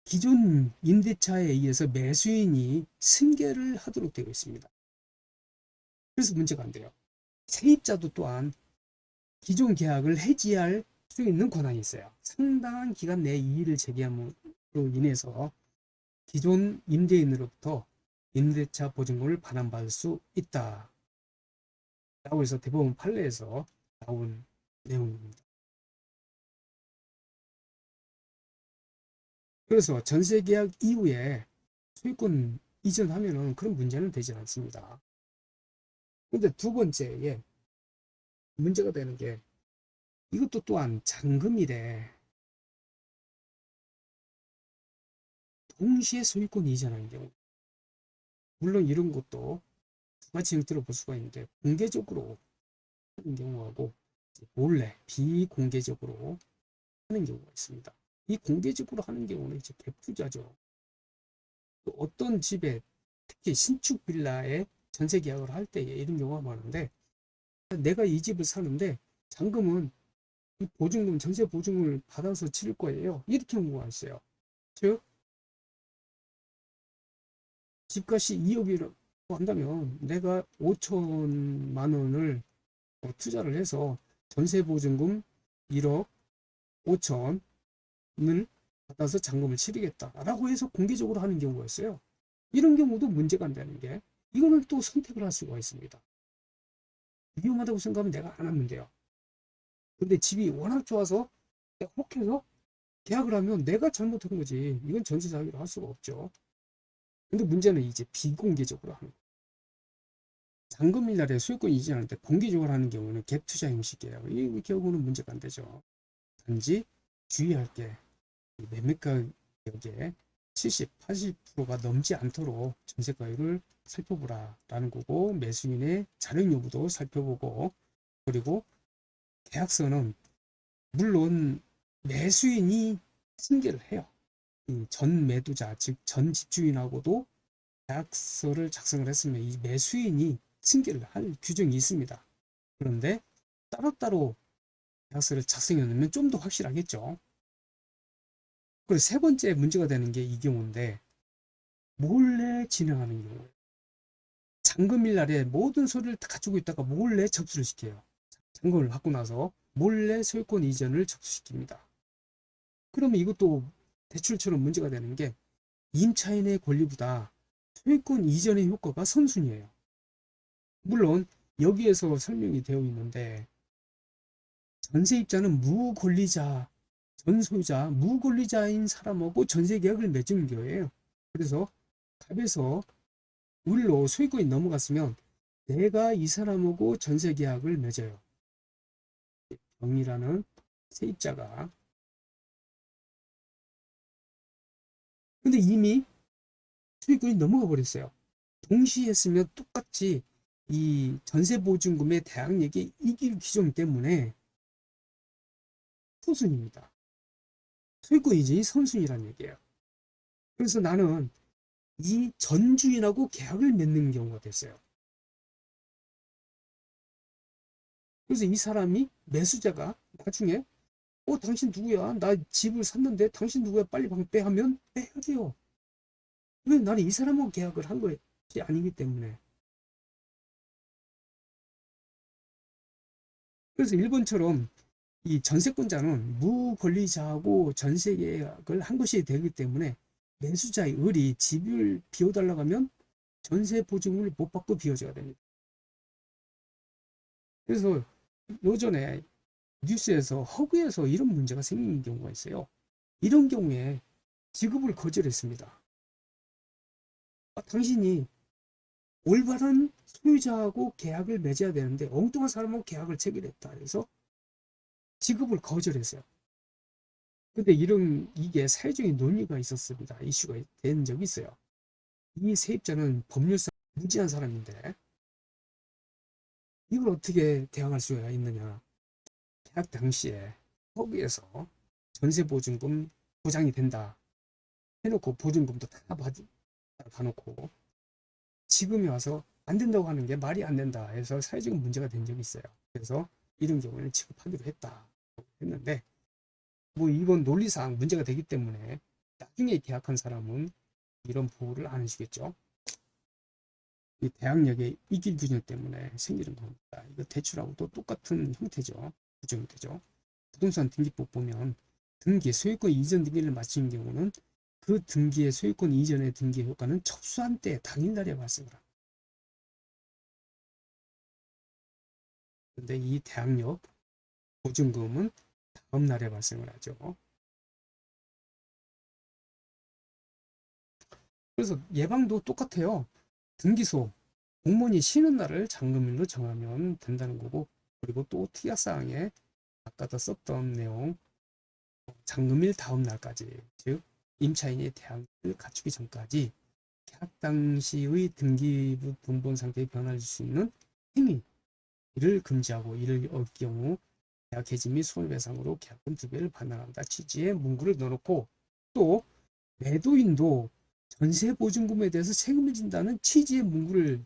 기존 임대차에 의해서 매수인이 승계를 하도록 되어 있습니다. 그래서 문제가 안 돼요. 세입자도 또한 기존 계약을 해지할 수 있는 권한이 있어요. 상당한 기간 내에 이의를 제기함으로 인해서 기존 임대인으로부터 임대차 보증금을 반환받을 수 있다 라고 해서 대법원 판례에서 나온 내용입니다. 그래서 전세계약 이후에 소유권 이전하면은 그런 문제는 되지 않습니다. 근데 두 번째에 문제가 되는 게 이것도 또한 잔금일에 동시에 소유권 이전하는 경우, 물론 이런 것도 두 가지 형태로 볼 수가 있는데, 공개적으로 하는 경우하고 몰래 비공개적으로 하는 경우가 있습니다. 이 공개적으로 하는 경우는 이제 갭 투자죠. 또 어떤 집에, 특히 신축 빌라에 전세 계약을 할 때에 이런 경우가 많은데, 내가 이 집을 사는데 잔금은 이 보증금, 전세 보증금을 받아서 치를 거예요. 이렇게 경우가 있어요. 즉, 집값이 2억이라고 한다면 내가 5천만 원을 투자를 해서 전세 보증금 1억 5천을 받아서 잔금을 치르겠다라고 해서 공개적으로 하는 경우가 있어요. 이런 경우도 문제가 안 되는 게, 이거는 또 선택을 할 수가 있습니다. 위험하다고 생각하면 내가 안 하면 돼요. 근데 집이 워낙 좋아서 내가 혹해서 계약을 하면 내가 잘못한 거지. 이건 전세 사기로 할 수가 없죠. 근데 문제는 이제 비공개적으로 하는 거예요. 잔금일 날에 소유권 이전할 때 공개적으로 하는 경우는 갭 투자 형식이에요. 이 경우는 문제가 안 되죠. 단지 주의할 게, 매매가격의 70, 80%가 넘지 않도록 전세가율을 살펴보라라는 거고, 매수인의 자력 여부도 살펴보고, 그리고 계약서는 물론 매수인이 승계를 해요. 전 매도자, 즉 전 집주인하고도 계약서를 작성을 했으면 이 매수인이 승계를 할 규정이 있습니다. 그런데 따로따로 계약서를 작성해 놓으면 좀 더 확실하겠죠. 그리고 세 번째 문제가 되는 게 이 경우인데, 몰래 진행하는 경우예요. 잔금일 날에 모든 서류를 다 갖추고 있다가 몰래 접수를 시켜요. 잔금을 받고 나서 몰래 소유권 이전을 접수시킵니다. 그러면 이것도 대출처럼 문제가 되는 게, 임차인의 권리보다 소유권 이전의 효과가 선순위예요. 물론 여기에서 설명이 되어 있는데, 전세입자는 무권리자, 전소유자, 무권리자인 사람하고 전세계약을 맺은 거예요. 그래서 갑에서 을로 소유권이 넘어갔으면 내가 이 사람하고 전세계약을 맺어요. 병이라는 세입자가. 근데 이미 소유권이 넘어가 버렸어요. 동시에 했으면 똑같이 이 전세보증금의 대항력이 이길 규정 때문에 후순입니다. 소유권 이전이 선순위라는 얘기예요. 그래서 나는 이 전주인하고 계약을 맺는 경우가 됐어요. 그래서 이 사람이, 매수자가 나중에 당신 누구야? 나 집을 샀는데 당신 누구야? 빨리 방 빼 하면 빼야 돼요. 왜? 나는 이 사람하고 계약을 한 것이 아니기 때문에. 그래서 일본처럼 이 전세권자는 무권리자하고 전세 계약을 한 것이 되기 때문에 매수자의 을이 집을 비워달라고 하면 전세 보증금을 못 받고 비워줘야 됩니다. 그래서 요전에 뉴스에서 허구에서 이런 문제가 생기는 경우가 있어요. 이런 경우에 지급을 거절했습니다. 당신이 올바른 소유자하고 계약을 맺어야 되는데 엉뚱한 사람하고 계약을 체결했다 해서 지급을 거절했어요. 근데 이게 사회적인 논의가 있었습니다. 이슈가 된 적이 있어요. 이 세입자는 법률상 무지한 사람인데 이걸 어떻게 대항할 수가 있느냐. 계약 당시에 허구에서 전세보증금 보장이 된다 해놓고 보증금도 다 받아놓고 지금에 와서 안 된다고 하는 게 말이 안 된다 해서 사회적인 문제가 된 적이 있어요. 그래서 이런 경우에는 지급하기로 했다 했는데, 뭐 이건 논리상 문제가 되기 때문에 나중에 계약한 사람은 이런 보호를 안 해주겠죠. 이 대항력의 이길 규정 때문에 생기는 겁니다. 이거 대출하고도 똑같은 형태죠. 구조형태죠. 부동산 등기법 보면 등기, 소유권 이전 등기를 마치는 경우는 그 등기의 소유권 이전의 등기 효과는 접수한 때 당일날에 발생을 합니다. 근데 이 대항력 보증금은 다음 날에 발생을 하죠. 그래서 예방도 똑같아요. 등기소, 공무원이 쉬는 날을 잔금일로 정하면 된다는 거고, 그리고 또 특약사항에 아까도 썼던 내용, 잔금일 다음 날까지, 즉 임차인이 대항력을 갖추기 전까지 계약 당시의 등기부등본 상태의 변화를 줄 수 있는 행위를 금지하고 이를 어길 경우 계약 해지 및 손해배상으로 계약금 2배를 반환한다 취지의 문구를 넣어놓고, 또 매도인도 전세보증금에 대해서 책임을 진다는 취지의 문구를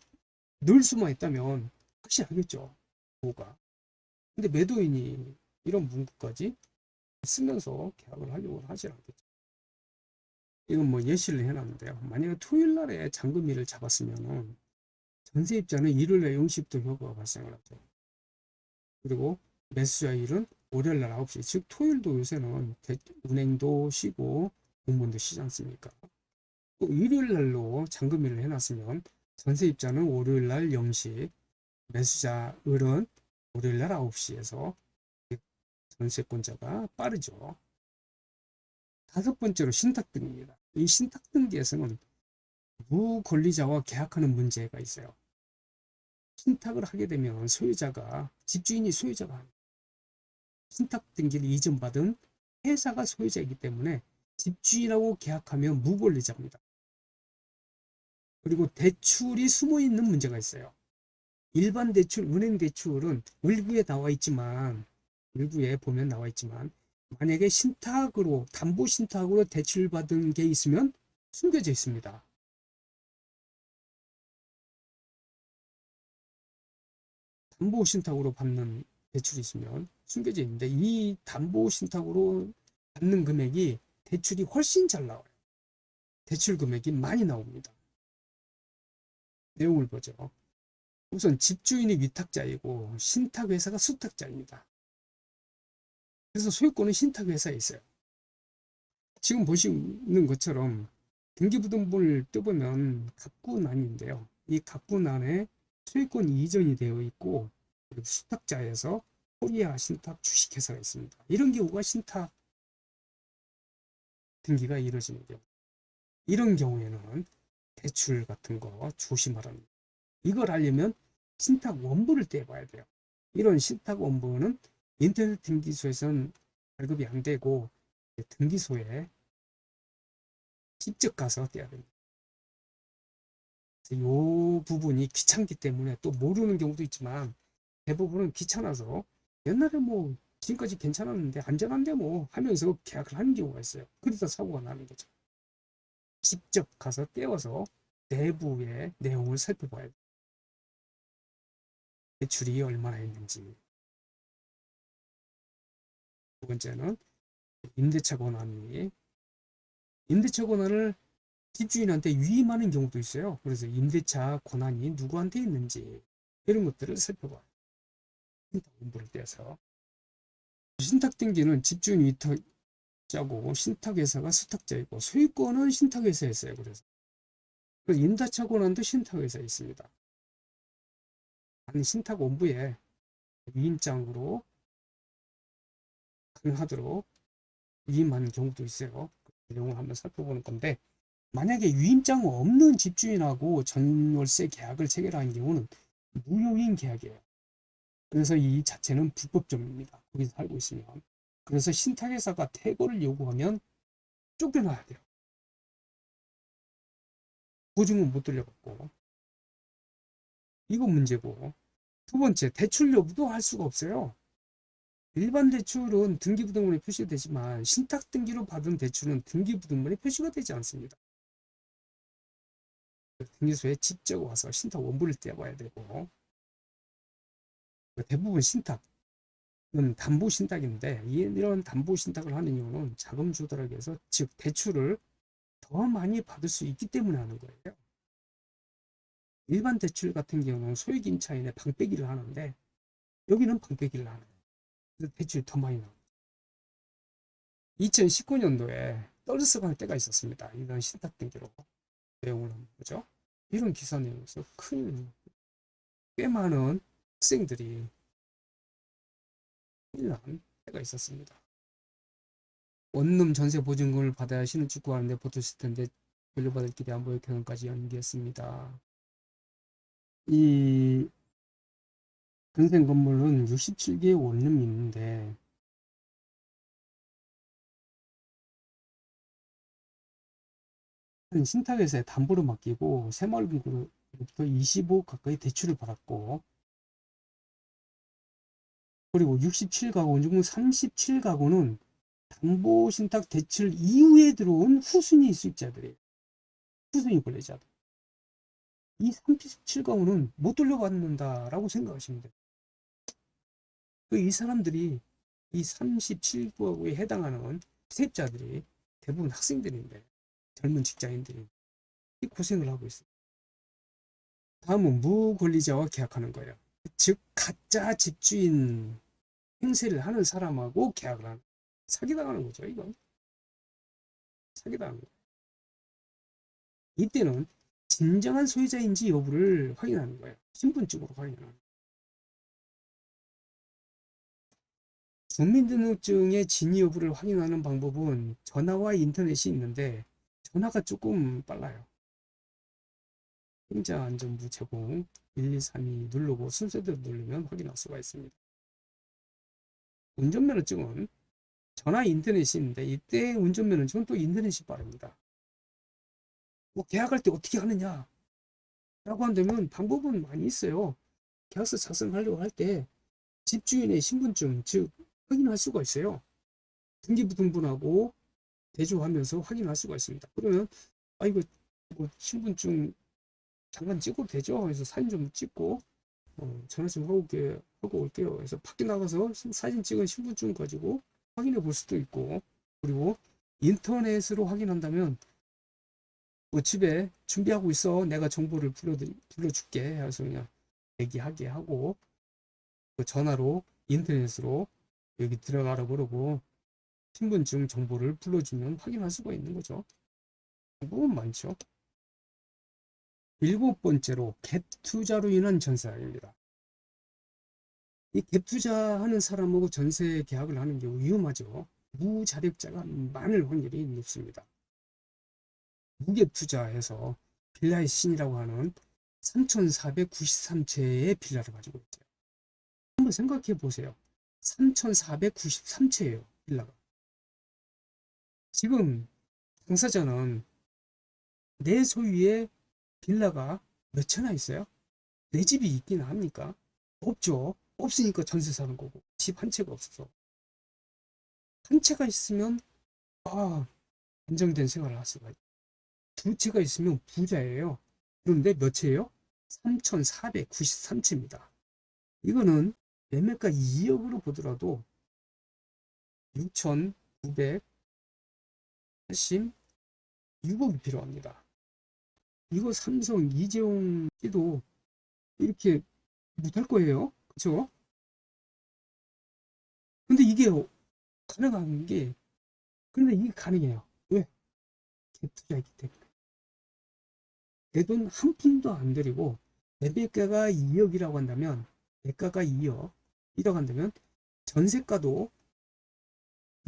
넣을 수만 있다면 확실하겠죠, 뭐가. 근데 매도인이 이런 문구까지 쓰면서 계약을 하려고 하지 않겠죠. 이건 뭐 예시를 해놨는데요. 만약에 토요일 날에 잔금일을 잡았으면 전세입자는 일요일에 영시부터 효과가 발생을 하죠. 그리고 매수자일은 월요일 날 9시, 즉 토요일도 요새는 은행도 쉬고 공무원도 쉬지 않습니까? 또 일요일 날로 잔금일을 해놨으면 전세입자는 월요일 날 0시, 매수자일은 월요일 날 9시에서 전세권자가 빠르죠. 다섯 번째로 신탁등기입니다. 이 신탁등기에서는 무권리자와 계약하는 문제가 있어요. 신탁을 하게 되면 소유자가, 집주인이 소유자가 합니다. 신탁등기를 이전받은 회사가 소유자이기 때문에 집주인하고 계약하면 무권리자입니다. 그리고 대출이 숨어있는 문제가 있어요. 일반 대출, 은행 대출은 일부에 나와 있지만, 일부에 보면 나와 있지만, 만약에 신탁으로, 담보 신탁으로 대출받은 게 있으면 숨겨져 있습니다. 담보 신탁으로 받는 대출이 있으면 숨겨져 있는데, 이 담보 신탁으로 받는 금액이 대출이 훨씬 잘 나와요. 대출 금액이 많이 나옵니다. 내용을 보죠. 우선 집주인이 위탁자이고 신탁회사가 수탁자입니다. 그래서 소유권은 신탁회사에 있어요. 지금 보시는 것처럼 등기부등본을 떼보면 갑군안인데요. 이 갑군안에 소유권 이전이 되어 있고, 그리고 수탁자에서 코리아 신탁 주식회사가 있습니다. 이런 경우가 신탁 등기가 이루어지는 경우. 이런 경우에는 대출 같은 거 조심하라는, 이걸 하려면 신탁 원본을 떼봐야 돼요. 이런 신탁 원본은 인터넷 등기소에서는 발급이 안 되고 등기소에 직접 가서 떼야 됩니다. 이 부분이 귀찮기 때문에 또 모르는 경우도 있지만, 대부분은 귀찮아서 옛날에 뭐 지금까지 괜찮았는데 안전한데 뭐 하면서 계약을 하는 경우가 있어요. 그래서 사고가 나는 거죠. 직접 가서 떼어서 내부의 내용을 살펴봐야 돼요. 대출이 얼마나 있는지. 두 번째는 임대차 권한이, 임대차 권한을 집주인한테 위임하는 경우도 있어요. 그래서 임대차 권한이 누구한테 있는지 이런 것들을 살펴봐요. 신탁원부를 떼서. 신탁등기는 집주인 위탁자고 신탁회사가 수탁자이고 소유권은 신탁회사에 있어요. 그래서 임대차 권한도 신탁회사에 있습니다. 신탁원부에 위임장으로 가능하도록 위임하는 경우도 있어요. 그 내용을 한번 살펴보는 건데, 만약에 위임장 없는 집주인하고 전월세 계약을 체결하는 경우는 무효인 계약이에요. 그래서 이 자체는 불법점입니다. 거기서 살고 있으면. 그래서 신탁회사가 퇴거를 요구하면 쫓겨나야 돼요. 보증은 못 돌려받고. 이거 문제고, 두 번째, 대출 여부도 할 수가 없어요. 일반 대출은 등기부등본에 표시되지만 신탁등기로 받은 대출은 등기부등본에 표시가 되지 않습니다. 등기소에 직접 와서 신탁 원본을 떼봐야 되고, 대부분 신탁은 담보 신탁인데, 이런 담보 신탁을 하는 이유는 자금 조달하기 위해서, 즉 대출을 더 많이 받을 수 있기 때문에 하는 거예요. 일반 대출 같은 경우는 소액 임차인의 방빼기를 하는데, 여기는 방빼기를 하는 거예요. 그래서 대출이 더 많이 나옵니다. 2019년도에 떨어져갈 때가 있었습니다. 이런 신탁 등기로. 내용을 한번 보죠. 이런 기사 내용에서 꽤 많은 학생들이 큰일 난 때가 있었습니다. 원룸 전세 보증금을 받아야 신혼축구하는데 붙었을 텐데 돌려받을 길이 안 보여 결혼까지 연기했습니다. 이 근생 건물은 67개의 원룸이 있는데, 신탁에서 담보로 맡기고 새마을금고로부터 25억 가까이 대출을 받았고, 그리고 67가구, 원주금 37가구는 담보신탁 대출 이후에 들어온 후순위 수익자들이에요. 후순위 권리자들. 이 37가구는 못 돌려받는다라고 생각하시면 돼요. 이 사람들이 이 37가구에 해당하는 세입자들이 대부분 학생들인데, 젊은 직장인들이 이 고생을 하고 있어요. 다음은 무권리자와 계약하는 거예요. 즉 가짜 집주인 행세를 하는 사람하고 계약을 하는, 사기당하는 거죠. 이건 사기당하는 거예요. 이때는 진정한 소유자인지 여부를 확인하는 거예요. 신분증으로 확인하는 거예요. 주민등록증의 진위 여부를 확인하는 방법은 전화와 인터넷이 있는데, 전화가 조금 빨라요. 행자안전부 제공 1232 누르고 순서대로 누르면 확인할 수가 있습니다. 운전면허증은 전화 인터넷이 있는데, 이때 운전면허증은 또 인터넷이 빠릅니다. 뭐 계약할 때 어떻게 하느냐 라고 한다면 방법은 많이 있어요. 계약서 작성하려고 할 때 집주인의 신분증, 즉 확인할 수가 있어요. 등기부등본하고 대조하면서 확인할 수가 있습니다. 그러면 이거 뭐 신분증 잠깐 찍어도 되죠? 그래서 사진 좀 찍고 전화 좀 하고 올게요. 그래서 밖에 나가서 사진 찍은 신분증 가지고 확인해 볼 수도 있고, 그리고 인터넷으로 확인한다면 뭐 집에 준비하고 있어, 내가 정보를 불러줄게 해서 그냥 얘기하게 하고, 그 전화로 인터넷으로 여기 들어가라 그러고 신분증 정보를 불러주면 확인할 수가 있는 거죠. 방법은 많죠. 7번째로 갭 투자로 인한 전세입니다. 이 갭 투자하는 사람하고 전세 계약을 하는 게 위험하죠. 무자립자가 많을 확률이 높습니다. 무갭 투자해서 빌라의 신이라고 하는 3,493채의 빌라를 가지고 있어요. 한번 생각해 보세요. 3,493채예요, 빌라가. 지금 당사자는 내 소유의 빌라가 몇 채나 있어요? 내 집이 있긴 합니까? 없죠. 없으니까 전세 사는 거고. 집 한 채가 없어서. 한 채가 있으면 안정된 생활을 할 수가 있죠. 두 채가 있으면 부자예요. 그런데 몇 채예요? 3,493채입니다. 이거는 매매가 2억으로 보더라도 6,986억이 필요합니다. 이거 삼성 이재용 씨도 이렇게 못할 거예요. 그렇죠? 근데 이게 가능한 게, 근데 이게 가능해요. 왜? 투자했기 때문에. 내 돈 한 푼도 안 들이고 매매가가 2억이라고 한다면, 매가가 2억이라고 한다면 전세가도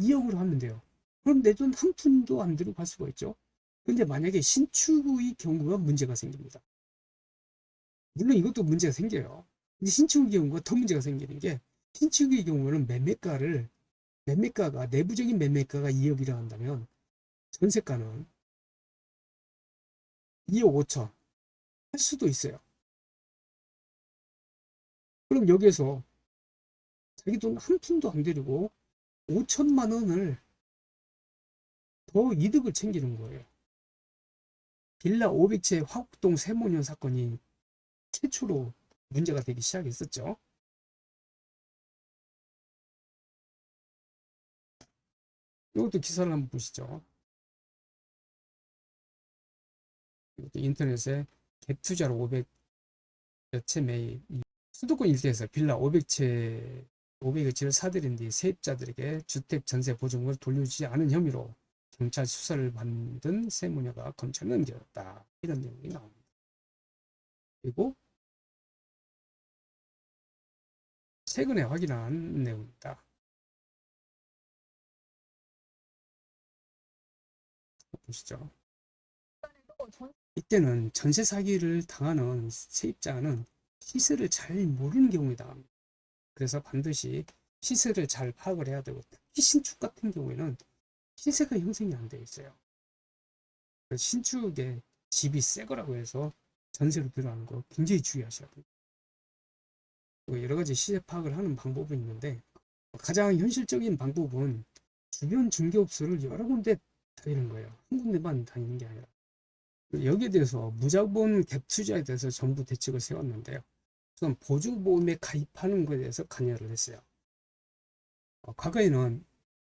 2억으로 하면 돼요. 그럼 내 돈 한 푼도 안 들이고 할 수가 있죠. 근데 만약에 신축의 경우가 문제가 생깁니다. 물론 이것도 문제가 생겨요. 근데 신축의 경우가 더 문제가 생기는 게, 신축의 경우는 매매가가 내부적인 매매가가 2억이라 한다면 전세가는 2억 5천 할 수도 있어요. 그럼 여기에서 자기 돈 한 푼도 안 들이고 5천만 원을 더 이득을 챙기는 거예요. 빌라 500채 화곡동 세모년 사건이 최초로 문제가 되기 시작했었죠. 이것도 기사를 한번 보시죠. 이것도 인터넷에 갭 투자로 500여 채 매입, 수도권 일대에서 빌라 500여채를 사들인 뒤 세입자들에게 주택 전세 보증금을 돌려주지 않은 혐의로 경찰 수사를 받은 세무녀가 검찰에 넘겨졌다. 이런 내용이 나옵니다. 그리고 최근에 확인한 내용입니다. 보시죠. 이때는 전세 사기를 당하는 세입자는 시세를 잘 모르는 경우에 나옵니다. 그래서 반드시 시세를 잘 파악을 해야 되고, 특히 신축 같은 경우에는 시세가 형성이 안 되어 있어요. 신축에 집이 새 거라고 해서 전세로 들어가는 거 굉장히 주의하셔야 돼요. 여러 가지 시세 파악을 하는 방법이 있는데 가장 현실적인 방법은 주변 중개업소를 여러 군데 다니는 거예요. 한 군데만 다니는 게 아니라. 여기에 대해서 무자본 갭 투자에 대해서 정부 대책을 세웠는데요. 우선 보증보험에 가입하는 것에 대해서 관여를 했어요. 과거에는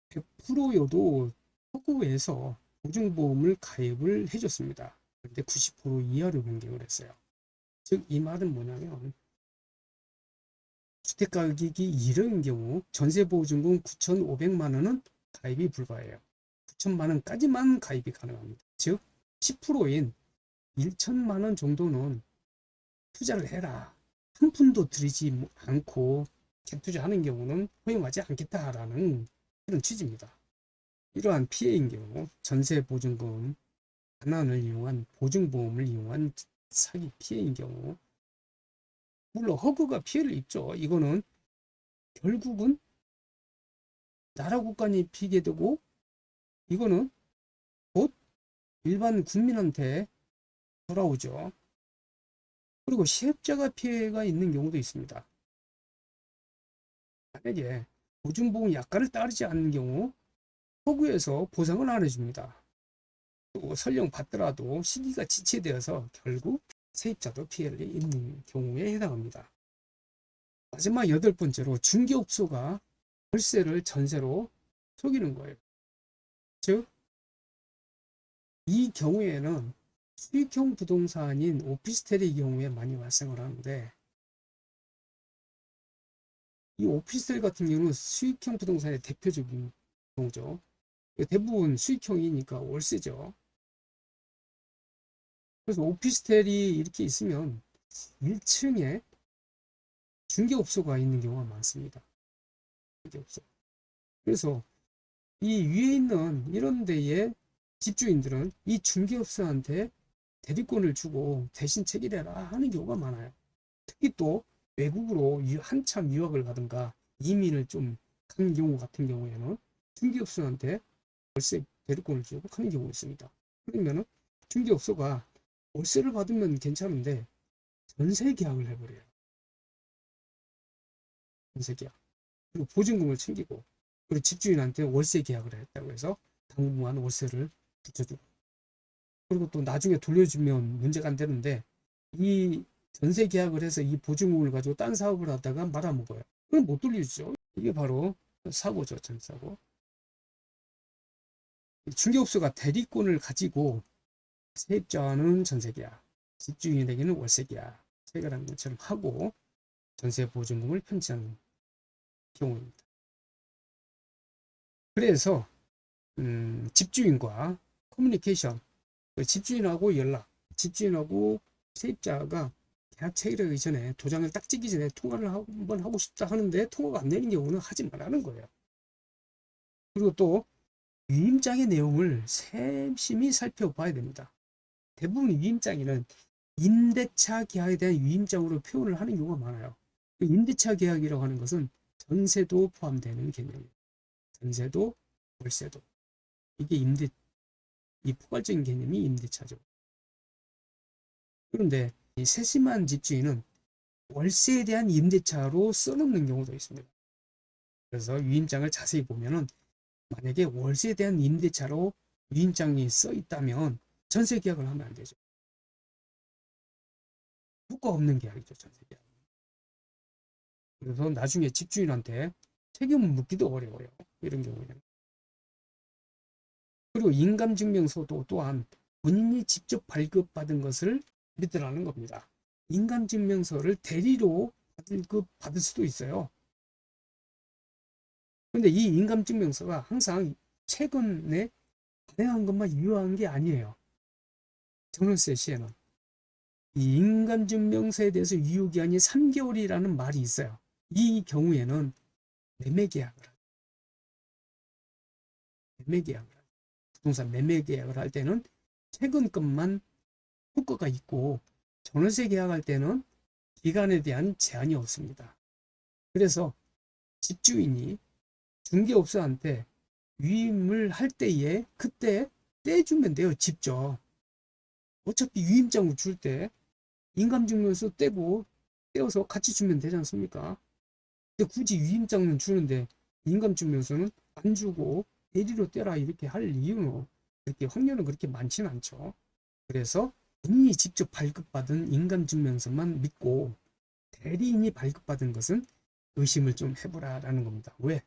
100%여도 서구에서 보증보험을 가입을 해줬습니다. 그런데 90% 이하로 변경을 했어요. 즉 이 말은 뭐냐면 주택가격이 1억인 경우 전세보증금 9,500만 원은 가입이 불가해요. 9천만 원까지만 가입이 가능합니다. 즉 10%인 1천만 원 정도는 투자를 해라. 한 푼도 들이지 않고 갭 투자하는 경우는 허용하지 않겠다라는 그런 취지입니다. 이러한 피해인 경우 전세보증금 반환을 이용한 보증보험을 이용한 사기 피해인 경우 물론 허그가 피해를 입죠. 이거는 결국은 나라 국간이 피게 되고 이거는 곧 일반 국민한테 돌아오죠. 그리고 세입자가 피해가 있는 경우도 있습니다. 만약에 보증보험 약관을 따르지 않는 경우 허구에서 보상을 안 해줍니다. 또 설령 받더라도 시기가 지체되어서 결국 세입자도 피해를 입는 경우에 해당합니다. 마지막 8번째로 중개업소가 월세를 전세로 속이는 거예요. 즉, 이 경우에는 수익형 부동산인 오피스텔의 경우에 많이 발생을 하는데 이 오피스텔 같은 경우는 수익형 부동산의 대표적인 경우죠. 대부분 수익형이니까 월세죠. 그래서 오피스텔이 이렇게 있으면 1층에 중개업소가 있는 경우가 많습니다. 중개업소. 그래서 이 위에 있는 이런 데에 집주인들은 이 중개업소한테 대리권을 주고 대신 체결해라 하는 경우가 많아요. 특히 또 외국으로 한참 유학을 가든가 이민을 좀 간 경우 같은 경우에는 중개업소한테 월세 대리권을 주고 하는 경우가 있습니다. 그러면은 중개업소가 월세를 받으면 괜찮은데 전세 계약을 해버려요. 전세 계약. 그리고 보증금을 챙기고 그리고 집주인한테 월세 계약을 했다고 해서 당분간 월세를 붙여주고 그리고 또 나중에 돌려주면 문제가 안 되는데 이 전세 계약을 해서 이 보증금을 가지고 딴 사업을 하다가 말아먹어요. 그럼 못 돌려주죠. 이게 바로 사고죠. 전사고. 중개업소가 대리권을 가지고 세입자와는 전세계약, 집주인에게는 월세계약 체결한 것처럼 하고 전세보증금을 편취하는 경우입니다. 그래서 집주인과 커뮤니케이션, 집주인하고 연락, 집주인하고 세입자가 계약 체결하기 전에 도장을 딱 찍기 전에 통화를 한번 하고 싶다 하는데 통화가 안 되는 경우는 하지 말라는 거예요. 그리고 또 위임장의 내용을 세심히 살펴봐야 됩니다. 대부분 위임장에는 임대차 계약에 대한 위임장으로 표현을 하는 경우가 많아요. 임대차 계약이라고 하는 것은 전세도 포함되는 개념이에요. 전세도 월세도. 이게 이 포괄적인 개념이 임대차죠. 그런데 이 세심한 집주인은 월세에 대한 임대차로 써놓는 경우도 있습니다. 그래서 위임장을 자세히 보면은 만약에 월세에 대한 임대차로 위임장이 써 있다면 전세 계약을 하면 안 되죠. 효과 없는 계약이죠, 전세 계약. 그래서 나중에 집주인한테 책임을 묻기도 어려워요. 이런 경우에는. 그리고 인감증명서도 또한 본인이 직접 발급받은 것을 믿으라는 겁니다. 인감증명서를 대리로 받을 수도 있어요. 그런데 이 인감증명서가 항상 최근에 발행한 것만 유효한 게 아니에요. 전월세 시에는. 이 인감증명서에 대해서 유효기한이 3개월이라는 말이 있어요. 이 경우에는 매매계약을 부동산 매매계약을 할 때는 최근 것만 효과가 있고 전월세 계약할 때는 기간에 대한 제한이 없습니다. 그래서 집주인이 중개업소한테 위임을 할 때에 그때 떼주면 돼요. 직접. 어차피 유임장으로 줄 때 인감증명서 떼어서 같이 주면 되지 않습니까? 근데 굳이 유임장은 주는데 인감증명서는 안 주고 대리로 떼라 이렇게 할 이유는 그렇게 확률은 그렇게 많지는 않죠. 그래서 본인이 직접 발급받은 인감증명서만 믿고 대리인이 발급받은 것은 의심을 좀 해보라라는 겁니다. 왜?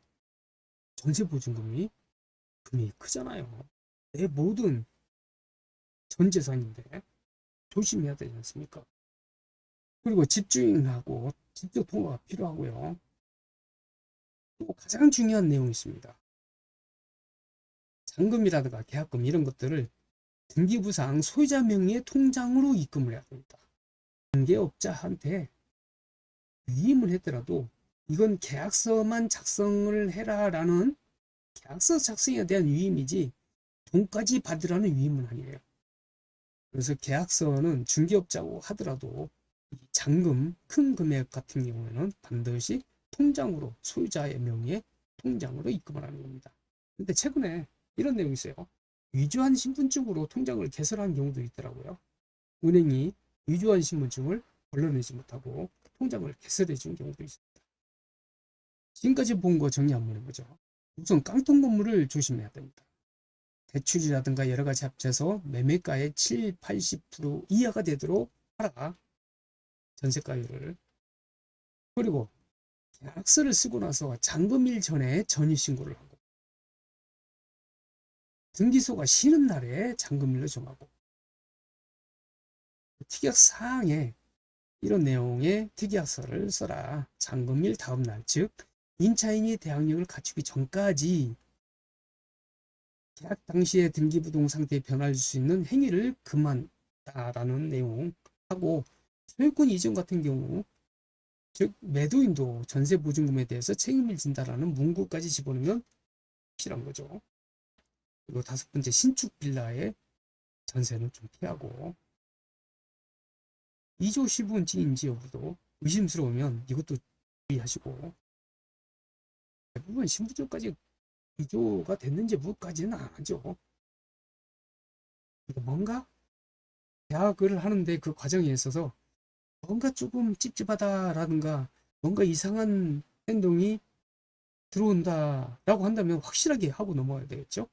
전세보증금이 금액이 크잖아요. 내 모든 전 재산인데 조심해야 되지 않습니까? 그리고 집주인하고 직접 통화가 필요하고요. 또 가장 중요한 내용이 있습니다. 잔금이라든가 계약금 이런 것들을 등기부상 소유자 명의의 통장으로 입금을 해야 됩니다. 관계업자한테 위임을 했더라도 이건 계약서만 작성을 해라라는 계약서 작성에 대한 위임이지 돈까지 받으라는 위임은 아니에요. 그래서 계약서는 중개업자고 하더라도 잔금 큰 금액 같은 경우에는 반드시 통장으로 소유자의 명의의 통장으로 입금을 하는 겁니다. 근데 최근에 이런 내용이 있어요. 위조한 신분증으로 통장을 개설한 경우도 있더라고요. 은행이 위조한 신분증을 걸러내지 못하고 통장을 개설해 준 경우도 있습니다. 지금까지 본 거 정리 한번 해보죠. 우선 깡통 건물을 조심해야 됩니다. 대출이라든가 여러 가지 합쳐서 매매가의 7, 80% 이하가 되도록 하라. 전세가율을. 그리고 계약서를 쓰고 나서 잔금일 전에 전입신고를 하고 등기소가 쉬는 날에 잔금일로 정하고 특약 사항에 이런 내용의 특약서를 써라. 잔금일 다음 날, 즉 임차인이 대항력을 갖추기 전까지 계약 당시에 등기부동 상태에 변화를 줄 수 있는 행위를 금한다라는 내용하고 소유권 이전 같은 경우 즉 매도인도 전세보증금에 대해서 책임을 진다라는 문구까지 집어넣으면 필요한 거죠. 그리고 다섯 번째 신축 빌라의 전세는 좀 피하고 2조 시분지인지 여부도 의심스러우면 이것도 주의하시고 대부분 신분증까지 2조가 됐는지 여부까지는 안 하죠. 뭔가 계약을 하는데 그 과정에 있어서 뭔가 조금 찝찝하다라든가 뭔가 이상한 행동이 들어온다라고 한다면 확실하게 하고 넘어가야 되겠죠.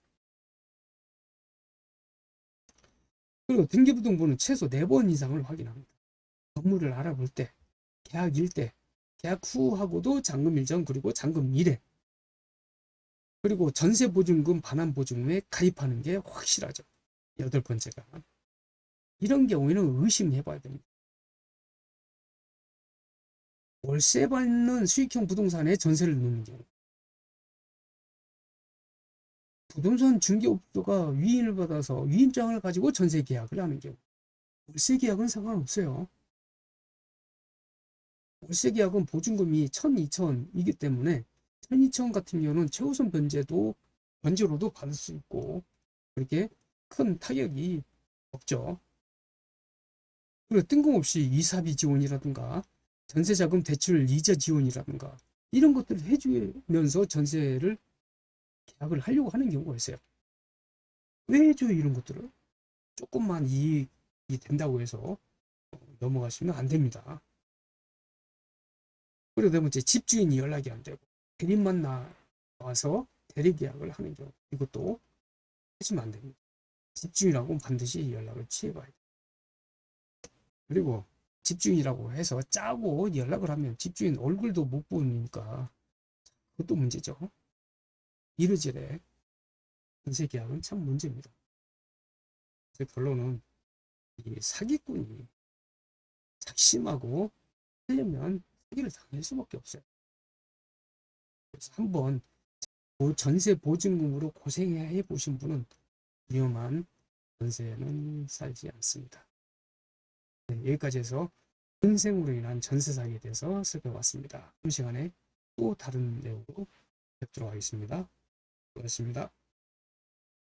그리고 등기부등본은 최소 4번 이상을 확인합니다. 건물을 알아볼 때, 계약일 때, 계약 후하고도 잔금일 전 그리고 잔금일에 그리고 전세보증금, 반환보증금에 가입하는 게 확실하죠. 8번째가 이런 경우에는 의심해봐야 됩니다. 월세 받는 수익형 부동산에 전세를 넣는 경우 부동산 중개업소가 위임을 받아서 위임장을 가지고 전세 계약을 하는 경우 월세 계약은 상관없어요. 월세 계약은 보증금이 1000, 2000이기 때문에 1000, 2000 같은 경우는 최우선 변제로도 받을 수 있고 그렇게 큰 타격이 없죠. 그리고 뜬금없이 이사비 지원이라든가 전세자금 대출 이자 지원이라든가 이런 것들을 해주면서 전세를 계약을 하려고 하는 경우가 있어요. 왜 해줘요 이런 것들을? 조금만 이익이 된다고 해서 넘어가시면 안 됩니다. 그리고 네 번째 집주인이 연락이 안 되고 대리만 나와서 대리 계약을 하는 경우 이것도 하시면 안 됩니다. 집주인하고는 반드시 연락을 취해봐야 돼요. 그리고 집주인이라고 해서 짜고 연락을 하면 집주인 얼굴도 못 보니까 그것도 문제죠. 이러저래 전세 계약은 참 문제입니다. 제 결론은 이 사기꾼이 작심하고 하려면 사기를 당할 수밖에 없어요. 그래서 한번 전세 보증금으로 고생해 보신 분은 위험한 전세는 살지 않습니다. 네, 여기까지 해서 인생으로 인한 전세 사기에 대해서 살펴봤습니다. 다음 시간에 또 다른 내용으로 뵙도록 하겠습니다. 고맙습니다.